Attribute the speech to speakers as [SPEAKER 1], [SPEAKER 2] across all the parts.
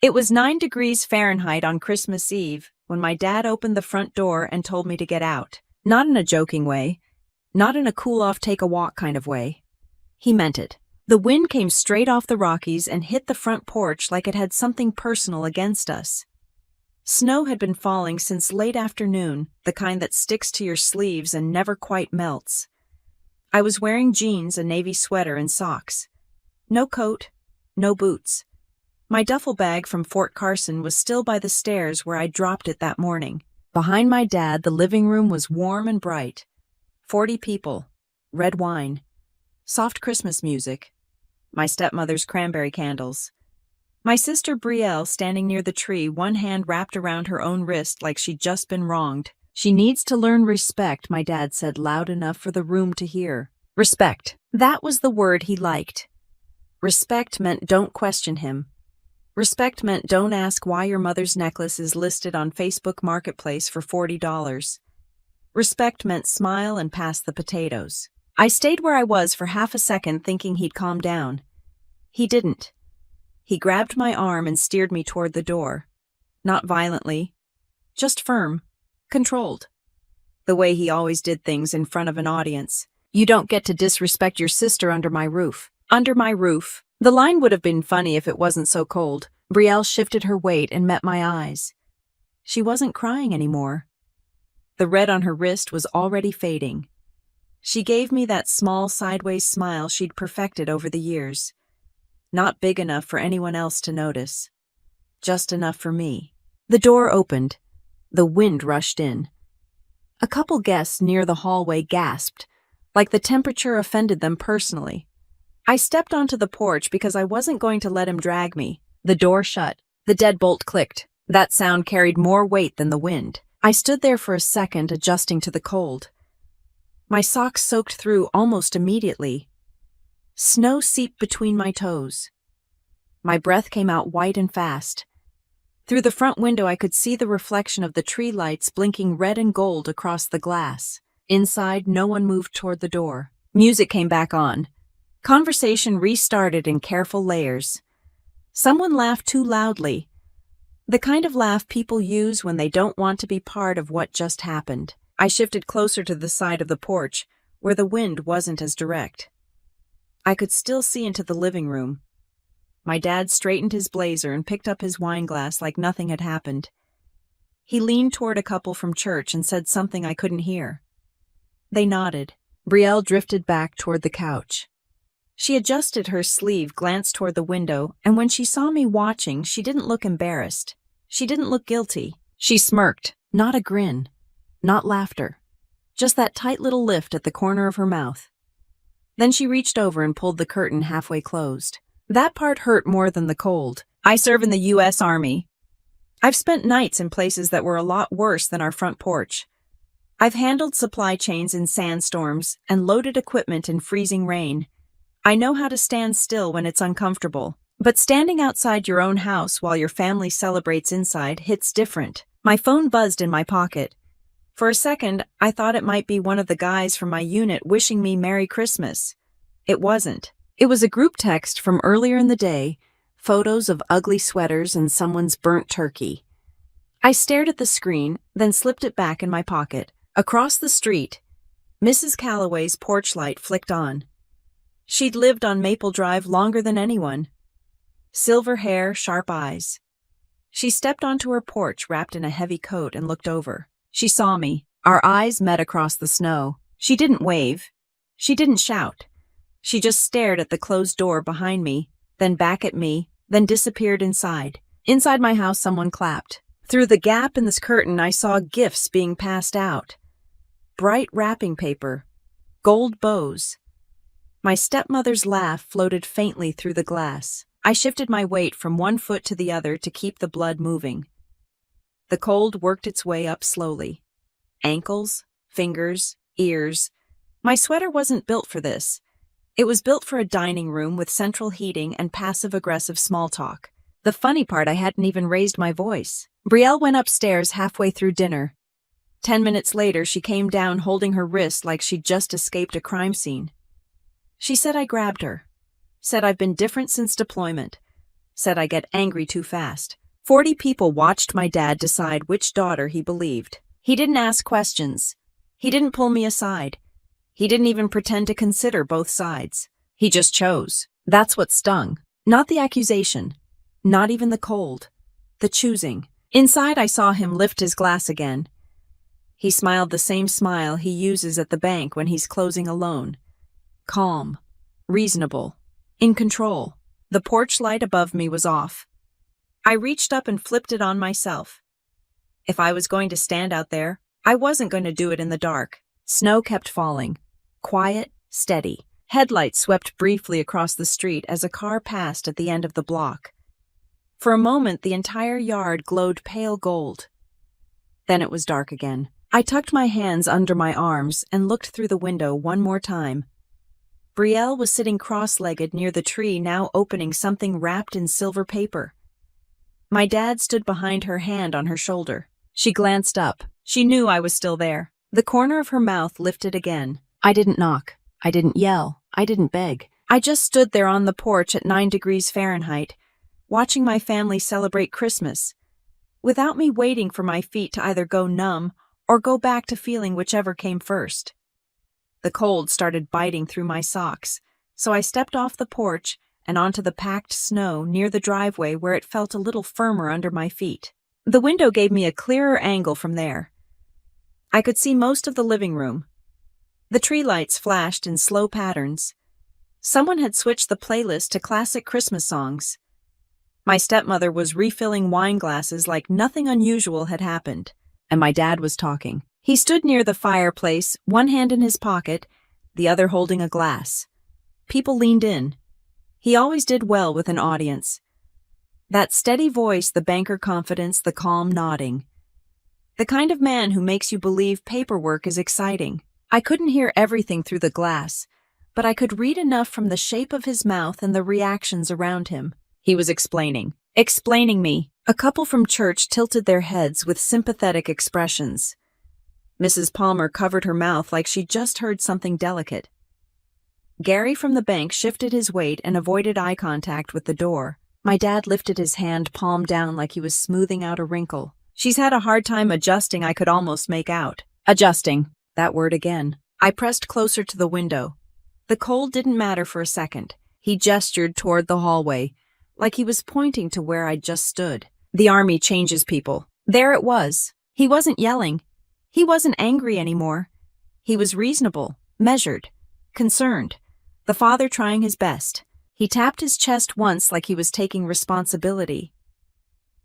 [SPEAKER 1] It was 9 degrees Fahrenheit on Christmas Eve when my dad opened the front door and told me to get out. Not in a joking way, not in a cool-off take-a-walk kind of way. He meant it. The wind came straight off the Rockies and hit the front porch like it had something personal against us. Snow had been falling since late afternoon, the kind that sticks to your sleeves and never quite melts. I was wearing jeans, a navy sweater, and socks. No coat, no boots. My duffel bag from Fort Carson was still by the stairs where I dropped it that morning. Behind my dad, the living room was warm and bright. 40 people, red wine, soft Christmas music, my stepmother's cranberry candles. My sister Brielle standing near the tree, one hand wrapped around her own wrist like she'd just been wronged. "She needs to learn respect," my dad said loud enough for the room to hear. Respect. That was the word he liked. Respect meant don't question him. Respect meant don't ask why your mother's necklace is listed on Facebook Marketplace for $40. Respect meant smile and pass the potatoes. I stayed where I was for half a second thinking he'd calm down. He didn't. He grabbed my arm and steered me toward the door. Not violently, just firm, controlled. The way he always did things in front of an audience. "You don't get to disrespect your sister under my roof." Under my roof. The line would have been funny if it wasn't so cold. Brielle shifted her weight and met my eyes. She wasn't crying anymore. The red on her wrist was already fading. She gave me that small sideways smile she'd perfected over the years. Not big enough for anyone else to notice. Just enough for me. The door opened. The wind rushed in. A couple guests near the hallway gasped, like the temperature offended them personally. I stepped onto the porch because I wasn't going to let him drag me. The door shut. The deadbolt clicked. That sound carried more weight than the wind. I stood there for a second, adjusting to the cold. My socks soaked through almost immediately. Snow seeped between my toes. My breath came out white and fast. Through the front window I could see the reflection of the tree lights blinking red and gold across the glass. Inside, no one moved toward the door. Music came back on. Conversation restarted in careful layers. Someone laughed too loudly. The kind of laugh people use when they don't want to be part of what just happened. I shifted closer to the side of the porch, where the wind wasn't as direct. I could still see into the living room. My dad straightened his blazer and picked up his wine glass like nothing had happened. He leaned toward a couple from church and said something I couldn't hear. They nodded. Brielle drifted back toward the couch. She adjusted her sleeve, glanced toward the window, and when she saw me watching, she didn't look embarrassed. She didn't look guilty. She smirked. Not a grin. Not laughter. Just that tight little lift at the corner of her mouth. Then she reached over and pulled the curtain halfway closed. That part hurt more than the cold. I serve in the U.S. Army. I've spent nights in places that were a lot worse than our front porch. I've handled supply chains in sandstorms and loaded equipment in freezing rain. I know how to stand still when it's uncomfortable. But standing outside your own house while your family celebrates inside hits different. My phone buzzed in my pocket. For a second, I thought it might be one of the guys from my unit wishing me Merry Christmas. It wasn't. It was a group text from earlier in the day, photos of ugly sweaters and someone's burnt turkey. I stared at the screen, then slipped it back in my pocket. Across the street, Mrs. Calloway's porch light flicked on. She'd lived on Maple Drive longer than anyone. Silver hair, sharp eyes. She stepped onto her porch wrapped in a heavy coat and looked over. She saw me. Our eyes met across the snow. She didn't wave. She didn't shout. She just stared at the closed door behind me, then back at me, then disappeared inside. Inside my house, someone clapped. Through the gap in this curtain, I saw gifts being passed out. Bright wrapping paper. Gold bows. My stepmother's laugh floated faintly through the glass. I shifted my weight from one foot to the other to keep the blood moving. The cold worked its way up slowly. Ankles, fingers, ears. My sweater wasn't built for this. It was built for a dining room with central heating and passive-aggressive small talk. The funny part, I hadn't even raised my voice. Brielle went upstairs halfway through dinner. 10 minutes later, she came down holding her wrist like she'd just escaped a crime scene. She said I grabbed her. Said I've been different since deployment. said I get angry too fast. 40 people watched my dad decide which daughter he believed. He didn't ask questions. He didn't pull me aside. He didn't even pretend to consider both sides. He just chose. That's what stung. Not the accusation. Not even the cold. The choosing. Inside, I saw him lift his glass again. He smiled the same smile he uses at the bank when he's closing a loan. Calm. Reasonable. In control. The porch light above me was off. I reached up and flipped it on myself. If I was going to stand out there, I wasn't going to do it in the dark. Snow kept falling. Quiet, steady. Headlights swept briefly across the street as a car passed at the end of the block. For a moment, the entire yard glowed pale gold. Then it was dark again. I tucked my hands under my arms and looked through the window one more time. Brielle was sitting cross-legged near the tree, now opening something wrapped in silver paper. My dad stood behind her, hand on her shoulder. She glanced up. She knew I was still there. The corner of her mouth lifted again. I didn't knock. I didn't yell. I didn't beg. I just stood there on the porch at 9 degrees Fahrenheit, watching my family celebrate Christmas, without me waiting for my feet to either go numb or go back to feeling whichever came first. The cold started biting through my socks, so I stepped off the porch and onto the packed snow near the driveway where it felt a little firmer under my feet. The window gave me a clearer angle from there. I could see most of the living room. The tree lights flashed in slow patterns. Someone had switched the playlist to classic Christmas songs. My stepmother was refilling wine glasses like nothing unusual had happened, and my dad was talking. He stood near the fireplace, one hand in his pocket, the other holding a glass. People leaned in. He always did well with an audience. That steady voice, the banker confidence, the calm nodding. The kind of man who makes you believe paperwork is exciting. I couldn't hear everything through the glass, but I could read enough from the shape of his mouth and the reactions around him. He was explaining me. A couple from church tilted their heads with sympathetic expressions. Mrs. Palmer covered her mouth like she'd just heard something delicate. Gary from the bank shifted his weight and avoided eye contact with the door. My dad lifted his hand, palm down, like he was smoothing out a wrinkle. She's had a hard time adjusting, I could almost make out. Adjusting. That word again. I pressed closer to the window. The cold didn't matter for a second. He gestured toward the hallway, like he was pointing to where I'd just stood. The army changes people. There it was. He wasn't yelling. He wasn't angry anymore. He was reasonable, measured, concerned. The father trying his best. He tapped his chest once like he was taking responsibility.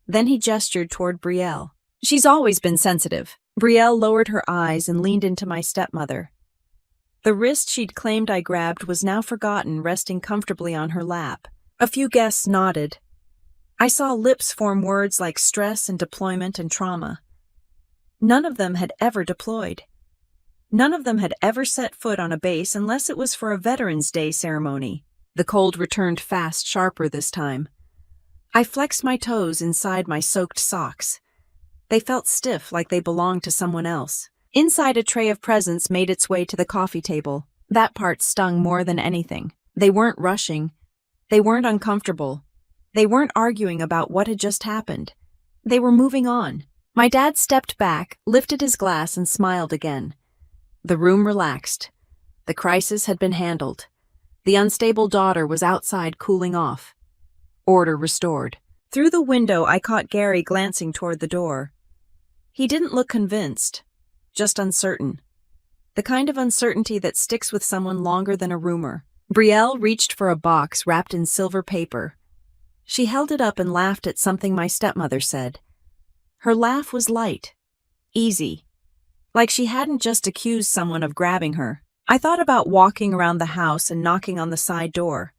[SPEAKER 1] Then he gestured toward Brielle. She's always been sensitive. Brielle lowered her eyes and leaned into my stepmother. The wrist she'd claimed I grabbed was now forgotten, resting comfortably on her lap. A few guests nodded. I saw lips form words like stress and deployment and trauma. None of them had ever deployed. None of them had ever set foot on a base unless it was for a Veterans Day ceremony. The cold returned fast, sharper this time. I flexed my toes inside my soaked socks. They felt stiff, like they belonged to someone else. Inside, a tray of presents made its way to the coffee table. That part stung more than anything. They weren't rushing. They weren't uncomfortable. They weren't arguing about what had just happened. They were moving on. My dad stepped back, lifted his glass, and smiled again. The room relaxed. The crisis had been handled. The unstable daughter was outside cooling off. Order restored. Through the window, I caught Gary glancing toward the door. He didn't look convinced, just uncertain. The kind of uncertainty that sticks with someone longer than a rumor. Brielle reached for a box wrapped in silver paper. She held it up and laughed at something my stepmother said. Her laugh was light, easy, like she hadn't just accused someone of grabbing her. I thought about walking around the house and knocking on the side door.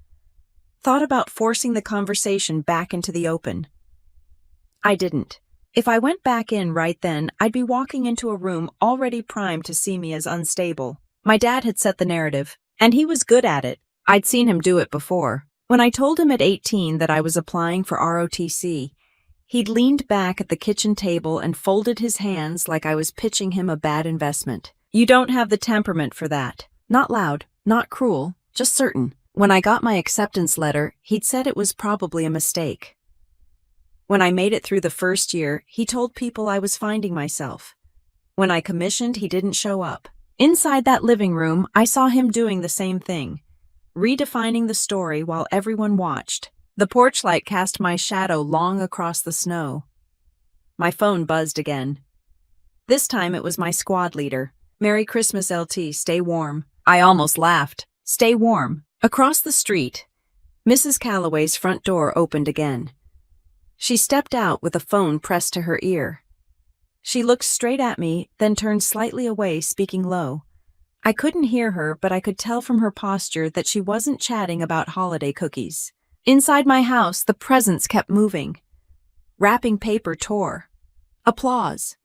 [SPEAKER 1] Thought about forcing the conversation back into the open. I didn't. If I went back in right then, I'd be walking into a room already primed to see me as unstable. My dad had set the narrative, and he was good at it. I'd seen him do it before. When I told him at 18 that I was applying for ROTC, he'd leaned back at the kitchen table and folded his hands like I was pitching him a bad investment. You don't have the temperament for that. Not loud, not cruel, just certain. When I got my acceptance letter, he'd said it was probably a mistake. When I made it through the first year, he told people I was finding myself. When I commissioned, he didn't show up. Inside that living room, I saw him doing the same thing, redefining the story while everyone watched. The porch light cast my shadow long across the snow. My phone buzzed again. This time it was my squad leader. "Merry Christmas, LT, stay warm." I almost laughed. Stay warm. Across the street, Mrs. Calloway's front door opened again. She stepped out with a phone pressed to her ear. She looked straight at me, then turned slightly away, speaking low. I couldn't hear her, but I could tell from her posture that she wasn't chatting about holiday cookies. Inside my house, the presents kept moving. Wrapping paper tore. Applause.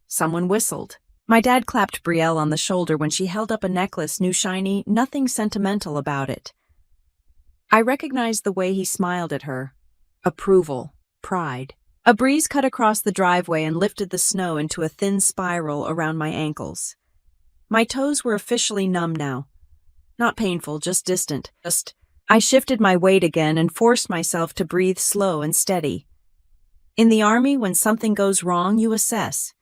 [SPEAKER 1] Someone whistled. My dad clapped Brielle on the shoulder when she held up a necklace, new shiny, nothing sentimental about it. I recognized the way he smiled at her. Approval. Pride. A breeze cut across the driveway and lifted the snow into a thin spiral around my ankles. My toes were officially numb now. Not painful, just distant. I shifted my weight again and forced myself to breathe slow and steady. In the Army, when something goes wrong, you assess.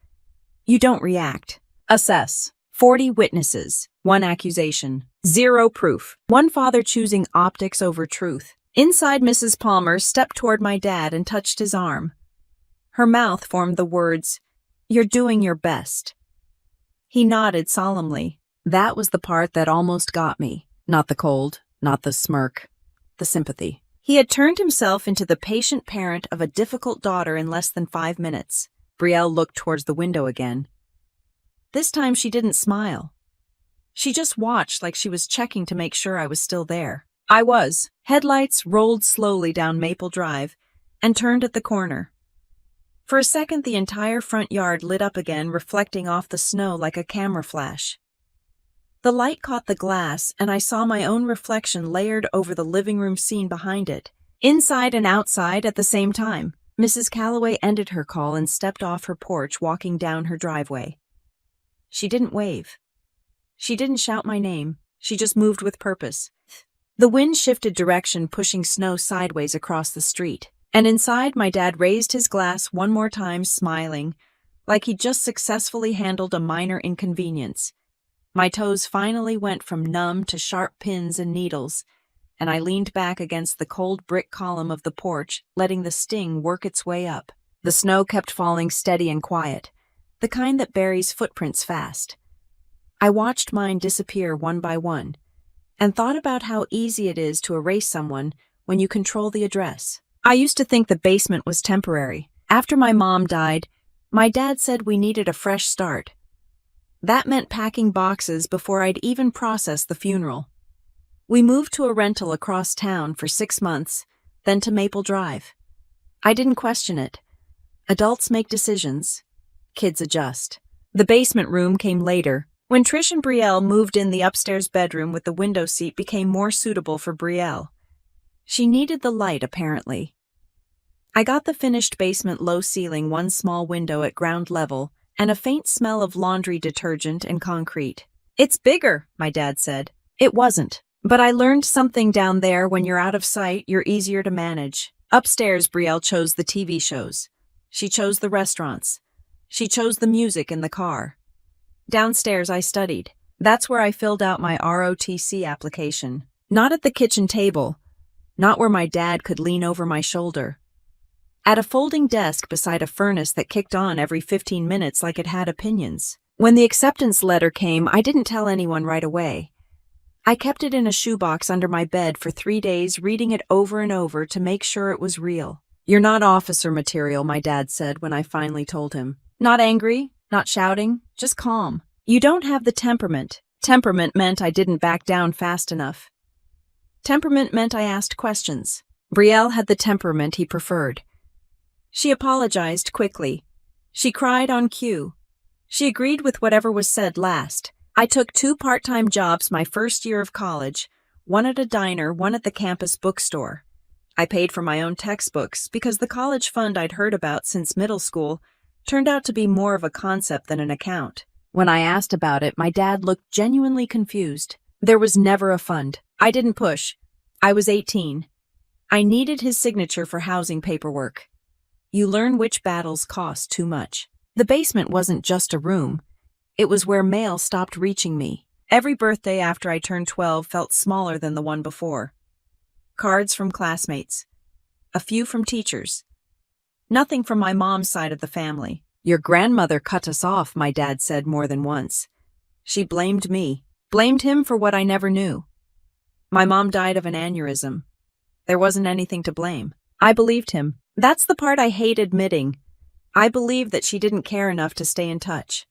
[SPEAKER 1] You don't react. Assess. 40 witnesses. 1 accusation. 0 proof. 1 father choosing optics over truth. Inside, Mrs. Palmer stepped toward my dad and touched his arm. Her mouth formed the words, "You're doing your best." He nodded solemnly. That was the part that almost got me. Not the cold, not the smirk, the sympathy. He had turned himself into the patient parent of a difficult daughter in less than 5 minutes. Brielle looked towards the window again. This time she didn't smile. She just watched like she was checking to make sure I was still there. I was. Headlights rolled slowly down Maple Drive and turned at the corner. For a second, the entire front yard lit up again, reflecting off the snow like a camera flash. The light caught the glass, and I saw my own reflection layered over the living room scene behind it, inside and outside at the same time. Mrs. Calloway ended her call and stepped off her porch, walking down her driveway. She didn't wave. She didn't shout my name. She just moved with purpose. The wind shifted direction, pushing snow sideways across the street. And inside, my dad raised his glass one more time, smiling, like he'd just successfully handled a minor inconvenience. My toes finally went from numb to sharp pins and needles, and I leaned back against the cold brick column of the porch, letting the sting work its way up. The snow kept falling steady and quiet, the kind that buries footprints fast. I watched mine disappear one by one, and thought about how easy it is to erase someone when you control the address. I used to think the basement was temporary. After my mom died, my dad said we needed a fresh start. That meant packing boxes before I'd even processed the funeral. We moved to a rental across town for 6 months, then to Maple Drive. I didn't question it. Adults make decisions. Kids adjust. The basement room came later. When Trish and Brielle moved in, the upstairs bedroom with the window seat became more suitable for Brielle. She needed the light, apparently. I got the finished basement low ceiling, one small window at ground level, and a faint smell of laundry detergent and concrete. "It's bigger," my dad said. It wasn't. But I learned something down there: when you're out of sight, you're easier to manage. Upstairs, Brielle chose the TV shows. She chose the restaurants. She chose the music in the car. Downstairs, I studied. That's where I filled out my ROTC application. Not at the kitchen table. Not where my dad could lean over my shoulder. At a folding desk beside a furnace that kicked on every 15 minutes like it had opinions. When the acceptance letter came, I didn't tell anyone right away. I kept it in a shoebox under my bed for 3 days, reading it over and over to make sure it was real. "You're not officer material," my dad said when I finally told him. Not angry, not shouting, just calm. "You don't have the temperament." Temperament meant I didn't back down fast enough. Temperament meant I asked questions. Brielle had the temperament he preferred. She apologized quickly. She cried on cue. She agreed with whatever was said last. I took 2 part-time jobs my first year of college, one at a diner, one at the campus bookstore. I paid for my own textbooks because the college fund I'd heard about since middle school turned out to be more of a concept than an account. When I asked about it, my dad looked genuinely confused. There was never a fund. I didn't push. I was 18. I needed his signature for housing paperwork. You learn which battles cost too much. The basement wasn't just a room. It was where mail stopped reaching me. Every birthday after I turned 12 felt smaller than the one before. Cards from classmates. A few from teachers. Nothing from my mom's side of the family. Your grandmother cut us off, my dad said more than once. She blamed me. Blamed him for what I never knew. My mom died of an aneurysm. There wasn't anything to blame. I believed him. That's the part I hate admitting. I believed that she didn't care enough to stay in touch.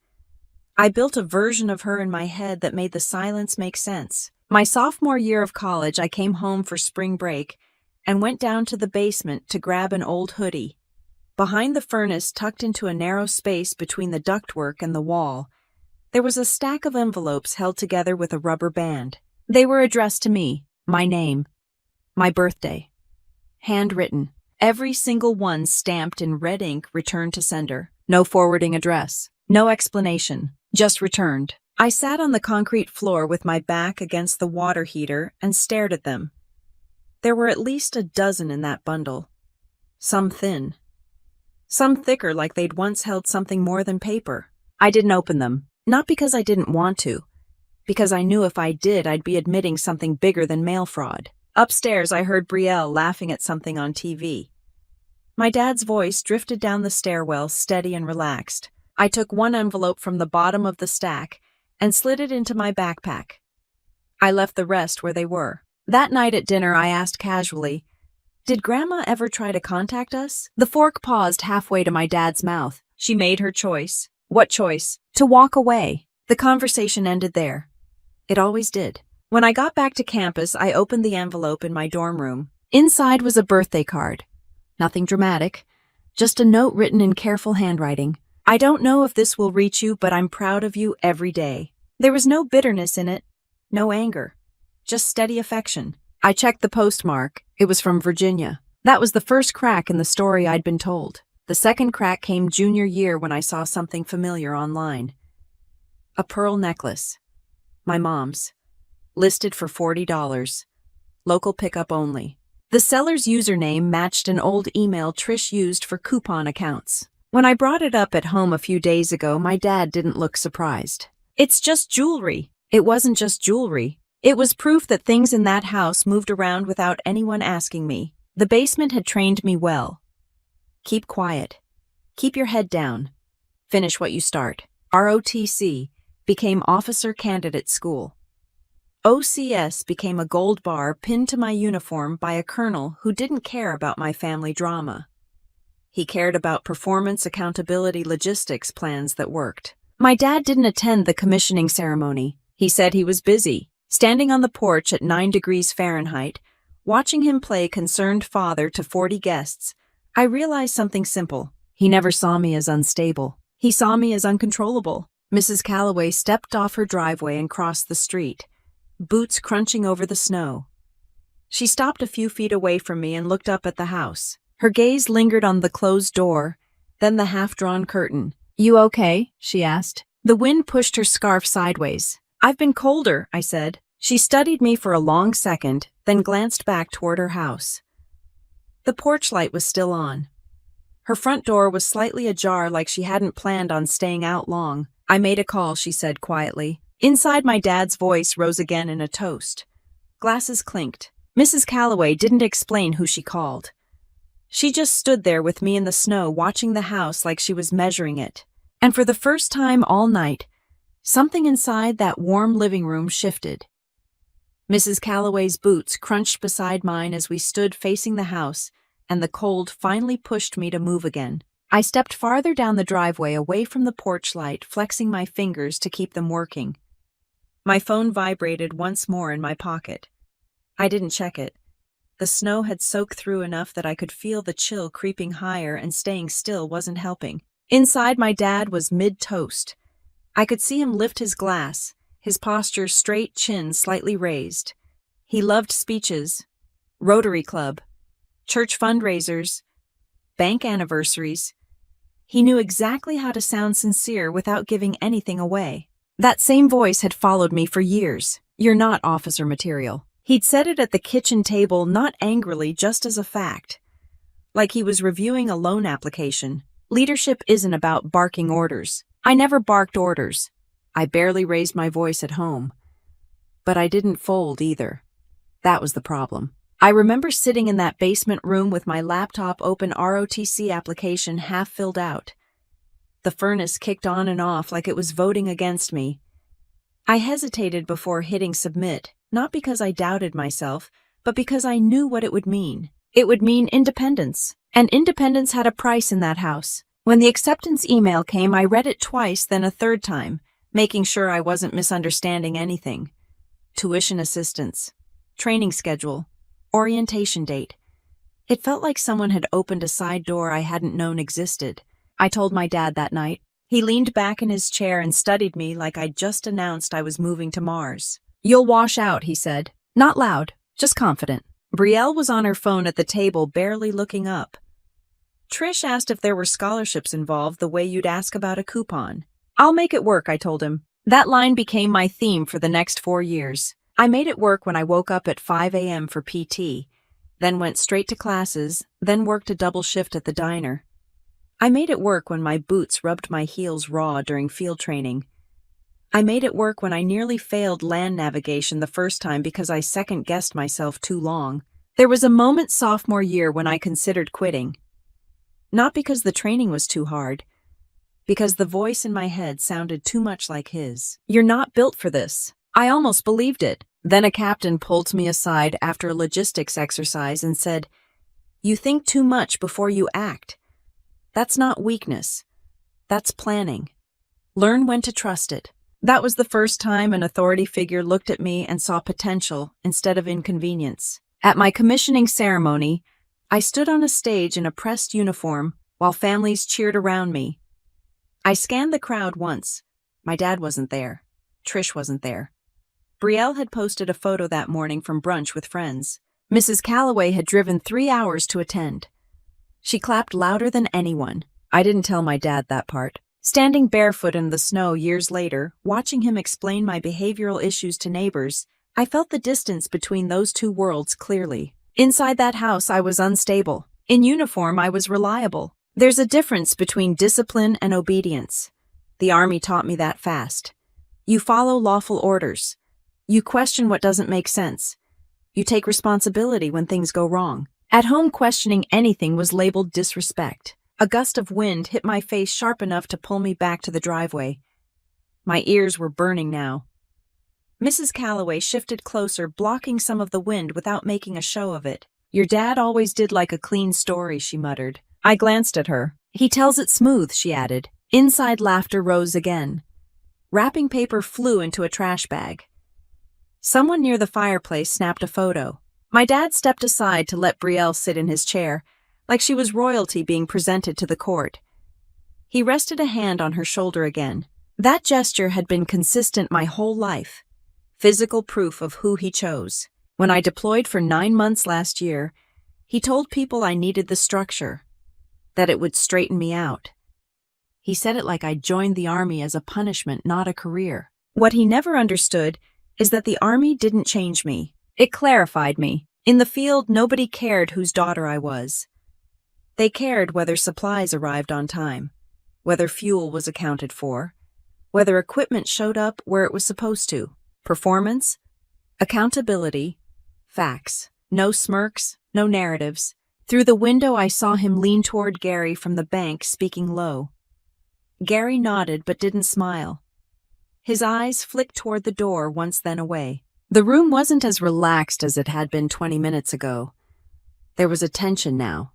[SPEAKER 1] I built a version of her in my head that made the silence make sense. My sophomore year of college, I came home for spring break and went down to the basement to grab an old hoodie. Behind the furnace, tucked into a narrow space between the ductwork and the wall, there was a stack of envelopes held together with a rubber band. They were addressed to me, my name, my birthday. Handwritten, every single one stamped in red ink, returned to sender. No forwarding address, no explanation, just returned. I sat on the concrete floor with my back against the water heater and stared at them. There were at least a dozen in that bundle. Some thin. Some thicker, like they'd once held something more than paper. I didn't open them. Not because I didn't want to, because I knew if I did, I'd be admitting something bigger than mail fraud. Upstairs, I heard Brielle laughing at something on TV. My dad's voice drifted down the stairwell, steady and relaxed. I took one envelope from the bottom of the stack and slid it into my backpack. I left the rest where they were. That night at dinner, I asked casually, "Did Grandma ever try to contact us?" The fork paused halfway to my dad's mouth. She made her choice. What choice? To walk away. The conversation ended there. It always did. When I got back to campus, I opened the envelope in my dorm room. Inside was a birthday card. Nothing dramatic, just a note written in careful handwriting. "I don't know if this will reach you, but I'm proud of you every day." There was no bitterness in it, no anger, just steady affection. I checked the postmark. It was from Virginia. That was the first crack in the story I'd been told. The second crack came junior year when I saw something familiar online. A pearl necklace. My mom's. Listed for $40. Local pickup only. The seller's username matched an old email Trish used for coupon accounts. When I brought it up at home a few days ago, my dad didn't look surprised. "It's just jewelry." It wasn't just jewelry. It was proof that things in that house moved around without anyone asking me. The basement had trained me well. Keep quiet. Keep your head down. Finish what you start. ROTC became Officer Candidate School. OCS became a gold bar pinned to my uniform by a colonel who didn't care about my family drama. He cared about performance, accountability, logistics plans that worked. My dad didn't attend the commissioning ceremony. He said he was busy. Standing on the porch at 9 degrees Fahrenheit, watching him play concerned father to 40 guests, I realized something simple. He never saw me as unstable. He saw me as uncontrollable. Mrs. Calloway stepped off her driveway and crossed the street, boots crunching over the snow. She stopped a few feet away from me and looked up at the house. Her gaze lingered on the closed door, then the half-drawn curtain. "You okay?" she asked. The wind pushed her scarf sideways. "I've been colder," I said. She studied me for a long second, then glanced back toward her house. The porch light was still on. Her front door was slightly ajar, like she hadn't planned on staying out long. "I made a call," she said quietly. Inside, my dad's voice rose again in a toast. Glasses clinked. Mrs. Calloway didn't explain who she called. She just stood there with me in the snow, watching the house like she was measuring it. And for the first time all night, something inside that warm living room shifted. Mrs. Calloway's boots crunched beside mine as we stood facing the house, and the cold finally pushed me to move again. I stepped farther down the driveway, away from the porch light, flexing my fingers to keep them working. My phone vibrated once more in my pocket. I didn't check it. The snow had soaked through enough that I could feel the chill creeping higher, and staying still wasn't helping. Inside, my dad was mid-toast. I could see him lift his glass, his posture straight, chin slightly raised. He loved speeches, Rotary Club, church fundraisers, bank anniversaries. He knew exactly how to sound sincere without giving anything away. That same voice had followed me for years. "You're not officer material." He'd said it at the kitchen table, not angrily, just as a fact. Like he was reviewing a loan application. Leadership isn't about barking orders. I never barked orders. I barely raised my voice at home. But I didn't fold either. That was the problem. I remember sitting in that basement room with my laptop open, ROTC application half filled out. The furnace kicked on and off like it was voting against me. I hesitated before hitting submit, not because I doubted myself, but because I knew what it would mean. It would mean independence. And independence had a price in that house. When the acceptance email came, I read it twice, then a third time, making sure I wasn't misunderstanding anything. Tuition assistance, training schedule, orientation date. It felt like someone had opened a side door I hadn't known existed. I told my dad that night. He leaned back in his chair and studied me like I'd just announced I was moving to Mars. "You'll wash out," he said. Not loud, just confident. Brielle was on her phone at the table, barely looking up. Trish asked if there were scholarships involved, the way you'd ask about a coupon. "I'll make it work," I told him. That line became my theme for the next 4 years. I made it work when I woke up at 5 a.m. for PT, then went straight to classes, then worked a double shift at the diner. I made it work when my boots rubbed my heels raw during field training. I made it work when I nearly failed land navigation the first time because I second-guessed myself too long. There was a moment sophomore year when I considered quitting. Not because the training was too hard, because the voice in my head sounded too much like his. "You're not built for this." I almost believed it. Then a captain pulled me aside after a logistics exercise and said, "You think too much before you act. That's not weakness. That's planning. Learn when to trust it." That was the first time an authority figure looked at me and saw potential instead of inconvenience. At my commissioning ceremony, I stood on a stage in a pressed uniform while families cheered around me. I scanned the crowd once. My dad wasn't there. Trish wasn't there. Brielle had posted a photo that morning from brunch with friends. Mrs. Calloway had driven 3 hours to attend. She clapped louder than anyone. I didn't tell my dad that part. Standing barefoot in the snow years later, watching him explain my behavioral issues to neighbors, I felt the distance between those two worlds clearly. Inside that house, I was unstable. In uniform, I was reliable. There's a difference between discipline and obedience. The Army taught me that fast. You follow lawful orders. You question what doesn't make sense. You take responsibility when things go wrong. At home, questioning anything was labeled disrespect. A gust of wind hit my face sharp enough to pull me back to the driveway. My ears were burning now. Mrs. Calloway shifted closer, blocking some of the wind without making a show of it. "Your dad always did like a clean story," she muttered. I glanced at her. "He tells it smooth," she added. Inside, laughter rose again. Wrapping paper flew into a trash bag. Someone near the fireplace snapped a photo. My dad stepped aside to let Brielle sit in his chair, like she was royalty being presented to the court. He rested a hand on her shoulder again. That gesture had been consistent my whole life. Physical proof of who he chose. When I deployed for 9 months last year, he told people I needed the structure, that it would straighten me out. He said it like I'd joined the Army as a punishment, not a career. What he never understood is that the Army didn't change me. It clarified me. In the field, nobody cared whose daughter I was. They cared whether supplies arrived on time, whether fuel was accounted for, whether equipment showed up where it was supposed to. Performance, accountability, facts. No smirks, no narratives. Through the window, I saw him lean toward Gary from the bank, speaking low. Gary nodded but didn't smile. His eyes flicked toward the door, once then away. The room wasn't as relaxed as it had been 20 minutes ago. There was a tension now.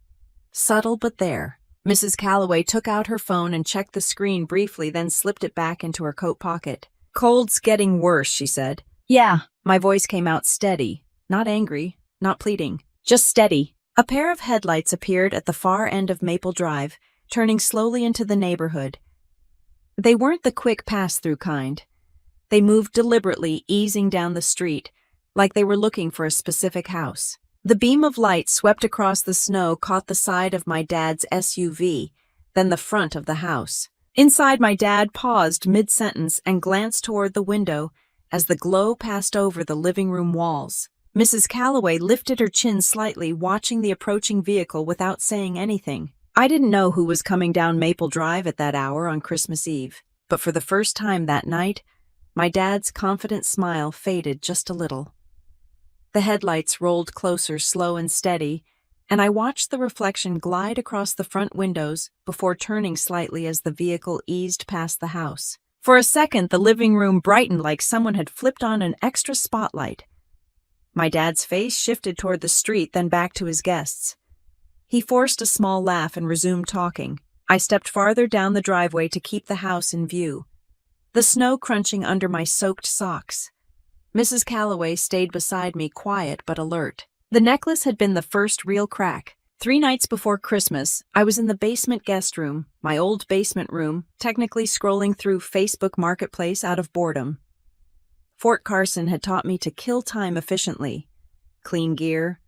[SPEAKER 1] Subtle but there. Mrs. Calloway took out her phone and checked the screen briefly, then slipped it back into her coat pocket. "Cold's getting worse," she said. "Yeah." My voice came out steady, not angry, not pleading, just steady. A pair of headlights appeared at the far end of Maple Drive, turning slowly into the neighborhood. They weren't the quick pass-through kind. They moved deliberately, easing down the street, like they were looking for a specific house. The beam of light swept across the snow, caught the side of my dad's SUV, then the front of the house. Inside, my dad paused mid-sentence and glanced toward the window as the glow passed over the living room walls. Mrs. Calloway lifted her chin slightly, watching the approaching vehicle without saying anything. I didn't know who was coming down Maple Drive at that hour on Christmas Eve, but for the first time that night, my dad's confident smile faded just a little. The headlights rolled closer, slow and steady, and I watched the reflection glide across the front windows before turning slightly as the vehicle eased past the house. For a second, the living room brightened like someone had flipped on an extra spotlight. My dad's face shifted toward the street, then back to his guests. He forced a small laugh and resumed talking. I stepped farther down the driveway to keep the house in view, the snow crunching under my soaked socks. Mrs. Calloway stayed beside me, quiet but alert. The necklace had been the first real crack. 3 nights before Christmas, I was in the basement guest room, my old basement room, technically scrolling through Facebook Marketplace out of boredom. Fort Carson had taught me to kill time efficiently. Clean gear,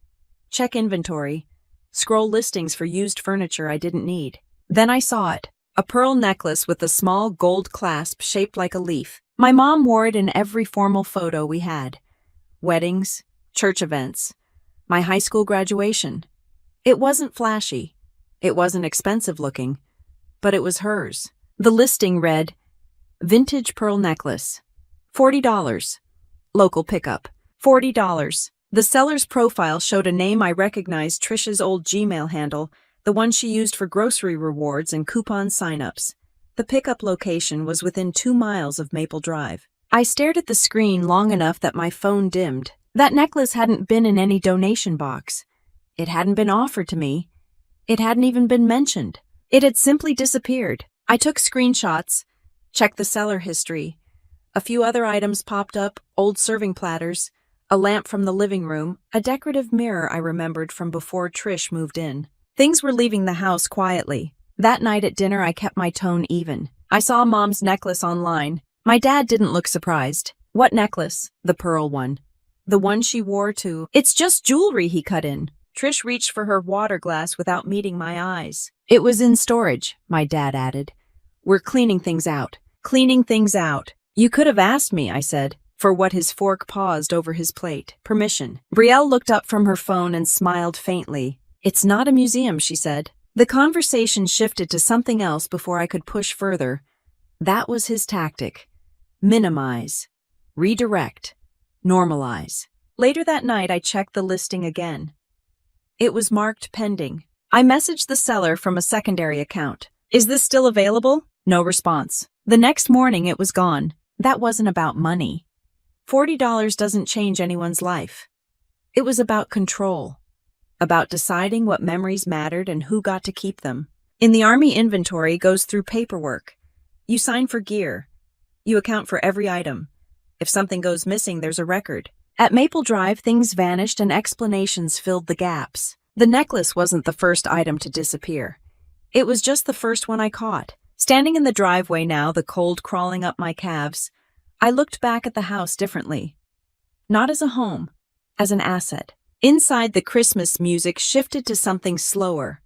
[SPEAKER 1] check inventory, scroll listings for used furniture I didn't need. Then I saw it, a pearl necklace with a small gold clasp shaped like a leaf. My mom wore it in every formal photo we had. Weddings, church events, my high school graduation. It wasn't flashy. It wasn't expensive looking, but it was hers. The listing read, "Vintage pearl necklace, $40. Local pickup, $40. The seller's profile showed a name I recognized, Trisha's old Gmail handle, the one she used for grocery rewards and coupon signups. The pickup location was within 2 miles of Maple Drive. I stared at the screen long enough that my phone dimmed. That necklace hadn't been in any donation box. It hadn't been offered to me. It hadn't even been mentioned. It had simply disappeared. I took screenshots, checked the seller history. A few other items popped up, old serving platters, a lamp from the living room, a decorative mirror I remembered from before Trish moved in. Things were leaving the house quietly. That night at dinner, I kept my tone even. I saw Mom's necklace online. My dad didn't look surprised. What necklace? The pearl one. The one she wore to... It's just jewelry, he cut in. Trish reached for her water glass without meeting my eyes. It was in storage, my dad added. We're cleaning things out. Cleaning things out. You could have asked me, I said, for what his fork paused over his plate. Permission. Brielle looked up from her phone and smiled faintly. It's not a museum, she said. The conversation shifted to something else before I could push further. That was his tactic. Minimize. Redirect. Normalize. Later that night, I checked the listing again. It was marked pending. I messaged the seller from a secondary account. Is this still available? No response. The next morning, it was gone. That wasn't about money. $40 doesn't change anyone's life. It was about control. About deciding what memories mattered and who got to keep them. In the Army, inventory goes through paperwork. You sign for gear. You account for every item. If something goes missing, there's a record. At Maple Drive, things vanished and explanations filled the gaps. The necklace wasn't the first item to disappear. It was just the first one I caught. Standing in the driveway now, the cold crawling up my calves, I looked back at the house differently. Not as a home, as an asset. Inside, the Christmas music shifted to something slower.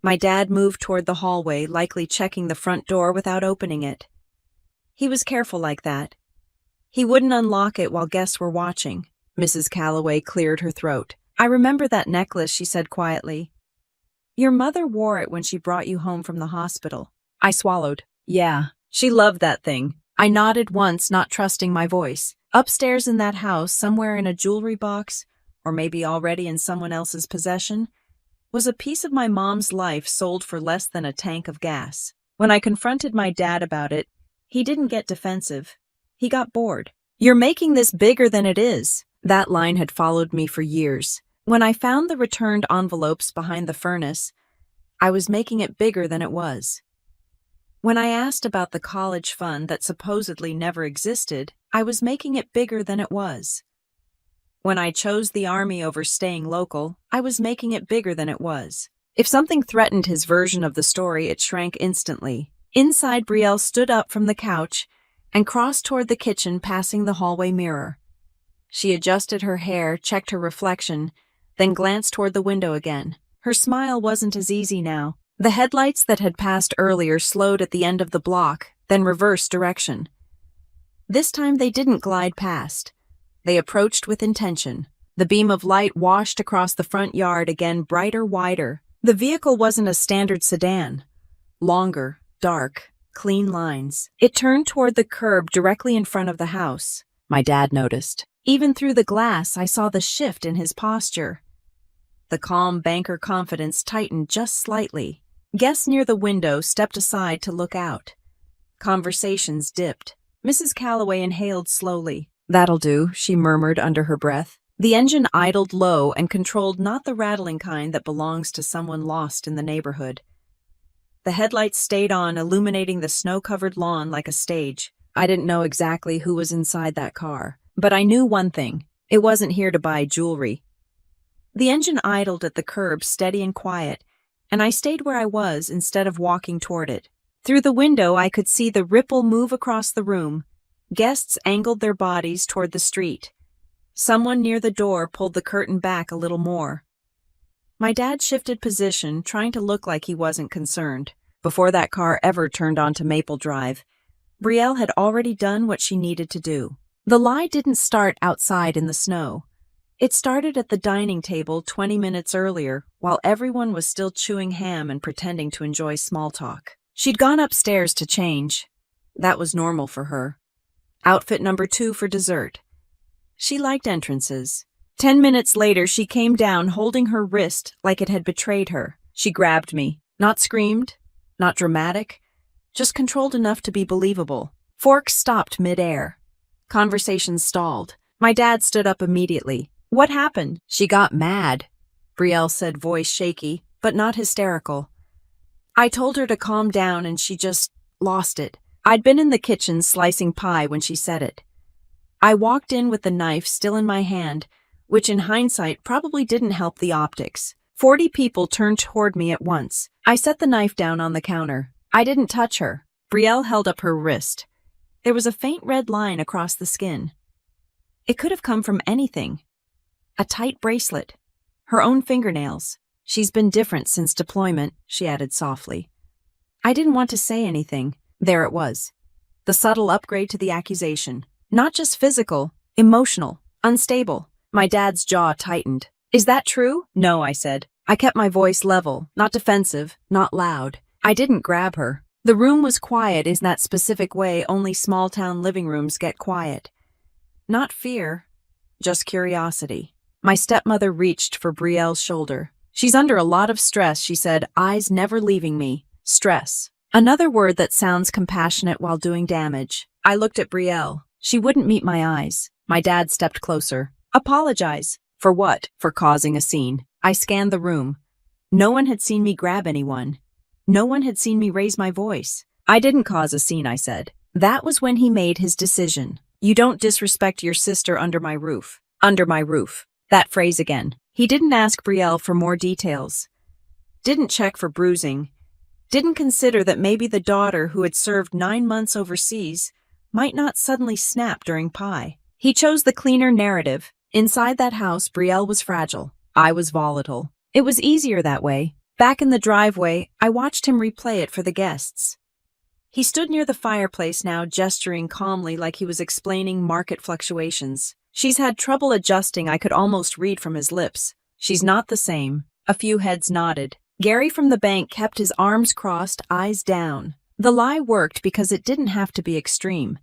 [SPEAKER 1] My dad moved toward the hallway, likely checking the front door without opening it. He was careful like that. He wouldn't unlock it while guests were watching. Mrs. Calloway cleared her throat. I remember that necklace, she said quietly. Your mother wore it when she brought you home from the hospital. I swallowed. Yeah, she loved that thing. I nodded once, not trusting my voice. Upstairs in that house, somewhere in a jewelry box, or maybe already in someone else's possession, was a piece of my mom's life sold for less than a tank of gas. When I confronted my dad about it, he didn't get defensive. He got bored. You're making this bigger than it is. That line had followed me for years. When I found the returned envelopes behind the furnace, I was making it bigger than it was. When I asked about the college fund that supposedly never existed, I was making it bigger than it was. When I chose the Army over staying local, I was making it bigger than it was. If something threatened his version of the story, it shrank instantly. Inside, Brielle stood up from the couch and crossed toward the kitchen, passing the hallway mirror. She adjusted her hair, checked her reflection, then glanced toward the window again. Her smile wasn't as easy now. The headlights that had passed earlier slowed at the end of the block, then reversed direction. This time they didn't glide past. They approached with intention. The beam of light washed across the front yard again, brighter, wider. The vehicle wasn't a standard sedan. Longer, dark, clean lines. It turned toward the curb directly in front of the house. My dad noticed. Even through the glass, I saw the shift in his posture. The calm banker confidence tightened just slightly. Guests near the window stepped aside to look out. Conversations dipped. Mrs. Calloway inhaled slowly. "That'll do," she murmured under her breath. The engine idled low and controlled, not the rattling kind that belongs to someone lost in the neighborhood. The headlights stayed on, illuminating the snow-covered lawn like a stage. I didn't know exactly who was inside that car, but I knew one thing. It wasn't here to buy jewelry. The engine idled at the curb, steady and quiet, and I stayed where I was instead of walking toward it. Through the window, I could see the ripple move across the room. Guests angled their bodies toward the street. Someone near the door pulled the curtain back a little more. My dad shifted position, trying to look like he wasn't concerned. Before that car ever turned onto Maple Drive, Brielle had already done what she needed to do. The lie didn't start outside in the snow. It started at the dining table 20 minutes earlier, while everyone was still chewing ham and pretending to enjoy small talk. She'd gone upstairs to change. That was normal for her. Outfit number 2 for dessert. She liked entrances. 10 minutes later, she came down holding her wrist like it had betrayed her. She grabbed me. Not screamed, not dramatic, just controlled enough to be believable. Forks stopped mid-air. Conversations stalled. My dad stood up immediately. "What happened?" "She got mad," Brielle said, voice shaky, but not hysterical. "I told her to calm down and she just lost it." I'd been in the kitchen slicing pie when she said it. I walked in with the knife still in my hand, which in hindsight probably didn't help the optics. 40 people turned toward me at once. I set the knife down on the counter. I didn't touch her. Brielle held up her wrist. There was a faint red line across the skin. It could have come from anything. A tight bracelet. Her own fingernails. "She's been different since deployment," she added softly. I didn't want to say anything. There it was. The subtle upgrade to the accusation. Not just physical, emotional, unstable. My dad's jaw tightened. "Is that true?" "No," I said. I kept my voice level, not defensive, not loud. I didn't grab her. The room was quiet in that specific way only small-town living rooms get quiet. Not fear, just curiosity. My stepmother reached for Brielle's shoulder. "She's under a lot of stress," she said, eyes never leaving me. Stress. Another word that sounds compassionate while doing damage. I looked at Brielle. She wouldn't meet my eyes. My dad stepped closer. "Apologize." "For what?" "For causing a scene." I scanned the room. No one had seen me grab anyone. No one had seen me raise my voice. "I didn't cause a scene," I said. That was when he made his decision. "You don't disrespect your sister under my roof." Under my roof. That phrase again. He didn't ask Brielle for more details. Didn't check for bruising. Didn't consider that maybe the daughter who had served 9 months overseas might not suddenly snap during pie. He chose the cleaner narrative. Inside that house, Brielle was fragile. I was volatile. It was easier that way. Back in the driveway, I watched him replay it for the guests. He stood near the fireplace now, gesturing calmly like he was explaining market fluctuations. "She's had trouble adjusting," I could almost read from his lips. "She's not the same." A few heads nodded. Gary from the bank kept his arms crossed, eyes down. The lie worked because it didn't have to be extreme.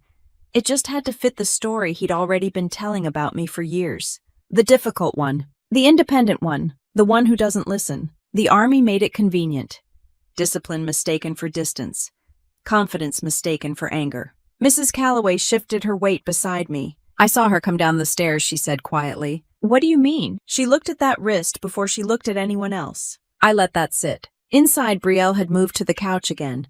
[SPEAKER 1] It just had to fit the story he'd already been telling about me for years. The difficult one. The independent one. The one who doesn't listen. The army made it convenient. Discipline mistaken for distance. Confidence mistaken for anger. Mrs. Calloway shifted her weight beside me. "I saw her come down the stairs," she said quietly. "What do you mean?" She looked at that wrist before she looked at anyone else. I let that sit. Inside, Brielle had moved to the couch again.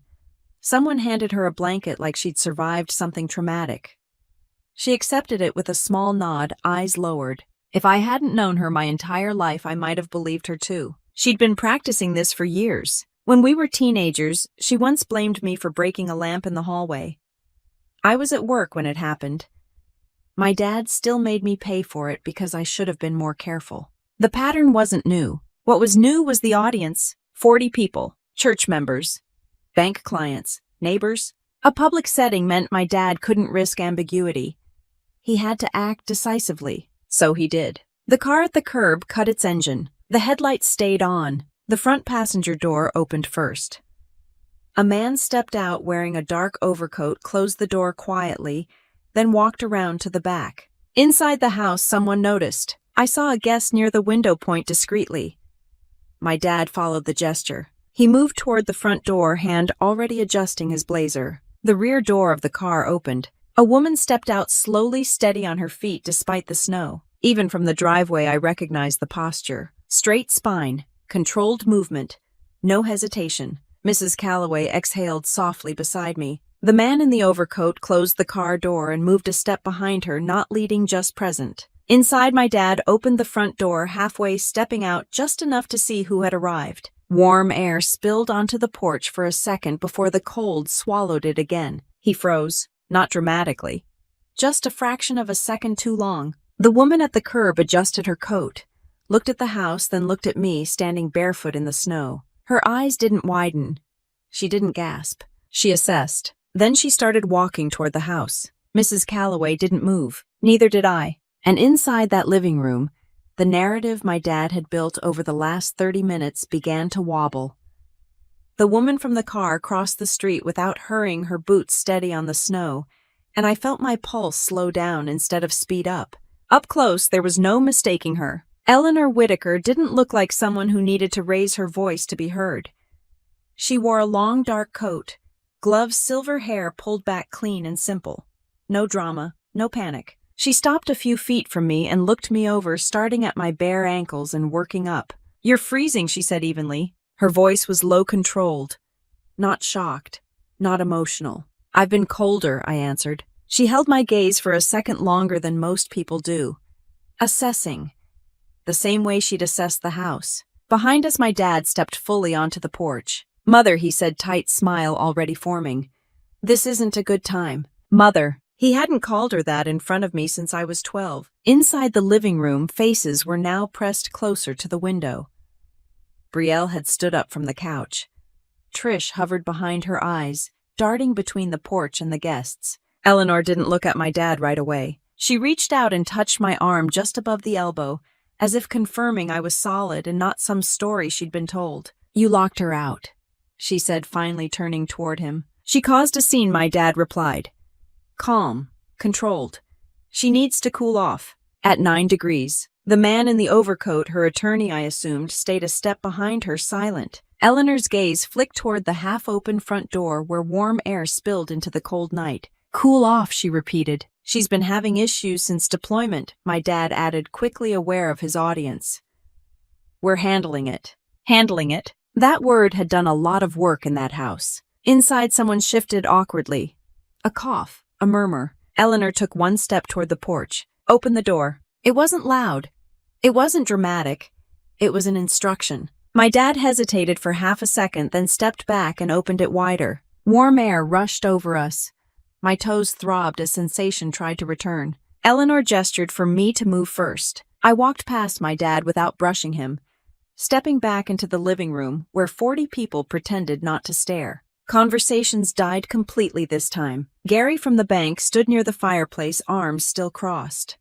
[SPEAKER 1] Someone handed her a blanket like she'd survived something traumatic. She accepted it with a small nod, eyes lowered. If I hadn't known her my entire life, I might have believed her too. She'd been practicing this for years. When we were teenagers, she once blamed me for breaking a lamp in the hallway. I was at work when it happened. My dad still made me pay for it because I should have been more careful. The pattern wasn't new. What was new was the audience. 40 people, church members, bank clients, neighbors. A public setting meant my dad couldn't risk ambiguity. He had to act decisively. So he did. The car at the curb cut its engine. The headlights stayed on. The front passenger door opened first. A man stepped out wearing a dark overcoat, closed the door quietly, then walked around to the back. Inside the house, someone noticed. I saw a guest near the window point discreetly. My dad followed the gesture. He moved toward the front door, hand already adjusting his blazer. The rear door of the car opened. A woman stepped out slowly, steady on her feet despite the snow. Even from the driveway, I recognized the posture. Straight spine, controlled movement, no hesitation. Mrs. Calloway exhaled softly beside me. The man in the overcoat closed the car door and moved a step behind her, not leading, just present. Inside, my dad opened the front door halfway, stepping out just enough to see who had arrived. Warm air spilled onto the porch for a second before the cold swallowed it again. He froze, not dramatically, just a fraction of a second too long. The woman at the curb adjusted her coat, looked at the house, then looked at me, standing barefoot in the snow. Her eyes didn't widen. She didn't gasp. She assessed. Then she started walking toward the house. Mrs. Calloway didn't move. Neither did I. And inside that living room, the narrative my dad had built over the last 30 minutes began to wobble. The woman from the car crossed the street without hurrying, her boots steady on the snow, and I felt my pulse slow down instead of speed up. Up close, there was no mistaking her. Eleanor Whitaker didn't look like someone who needed to raise her voice to be heard. She wore a long dark coat, gloves, silver hair pulled back clean and simple. No drama, no panic. She stopped a few feet from me and looked me over, starting at my bare ankles and working up. "You're freezing," she said evenly. Her voice was low, controlled. Not shocked, not emotional. "I've been colder," I answered. She held my gaze for a second longer than most people do. Assessing. The same way she'd assessed the house. Behind us, my dad stepped fully onto the porch. "Mother," he said, tight smile already forming. "This isn't a good time." Mother. He hadn't called her that in front of me since I was 12. Inside the living room, faces were now pressed closer to the window. Brielle had stood up from the couch. Trish hovered behind her eyes, darting between the porch and the guests. Eleanor didn't look at my dad right away. She reached out and touched my arm just above the elbow, as if confirming I was solid and not some story she'd been told. "You locked her out," she said, finally turning toward him. "She caused a scene," my dad replied. Calm, controlled. "She needs to cool off." At 9 degrees. The man in the overcoat, her attorney I assumed, stayed a step behind her, silent. Eleanor's gaze flicked toward the half-open front door where warm air spilled into the cold night. "Cool off," she repeated. "She's been having issues since deployment," my dad added, quickly aware of his audience. "We're handling it." Handling it? That word had done a lot of work in that house. Inside, someone shifted awkwardly. A cough, a murmur. Eleanor took one step toward the porch, opened the door. It wasn't loud. It wasn't dramatic. It was an instruction. My dad hesitated for half a second, then stepped back and opened it wider. Warm air rushed over us. My toes throbbed as sensation tried to return. Eleanor gestured for me to move first. I walked past my dad without brushing him, stepping back into the living room where 40 people pretended not to stare. Conversations died completely this time. Gary from the bank stood near the fireplace, arms still crossed.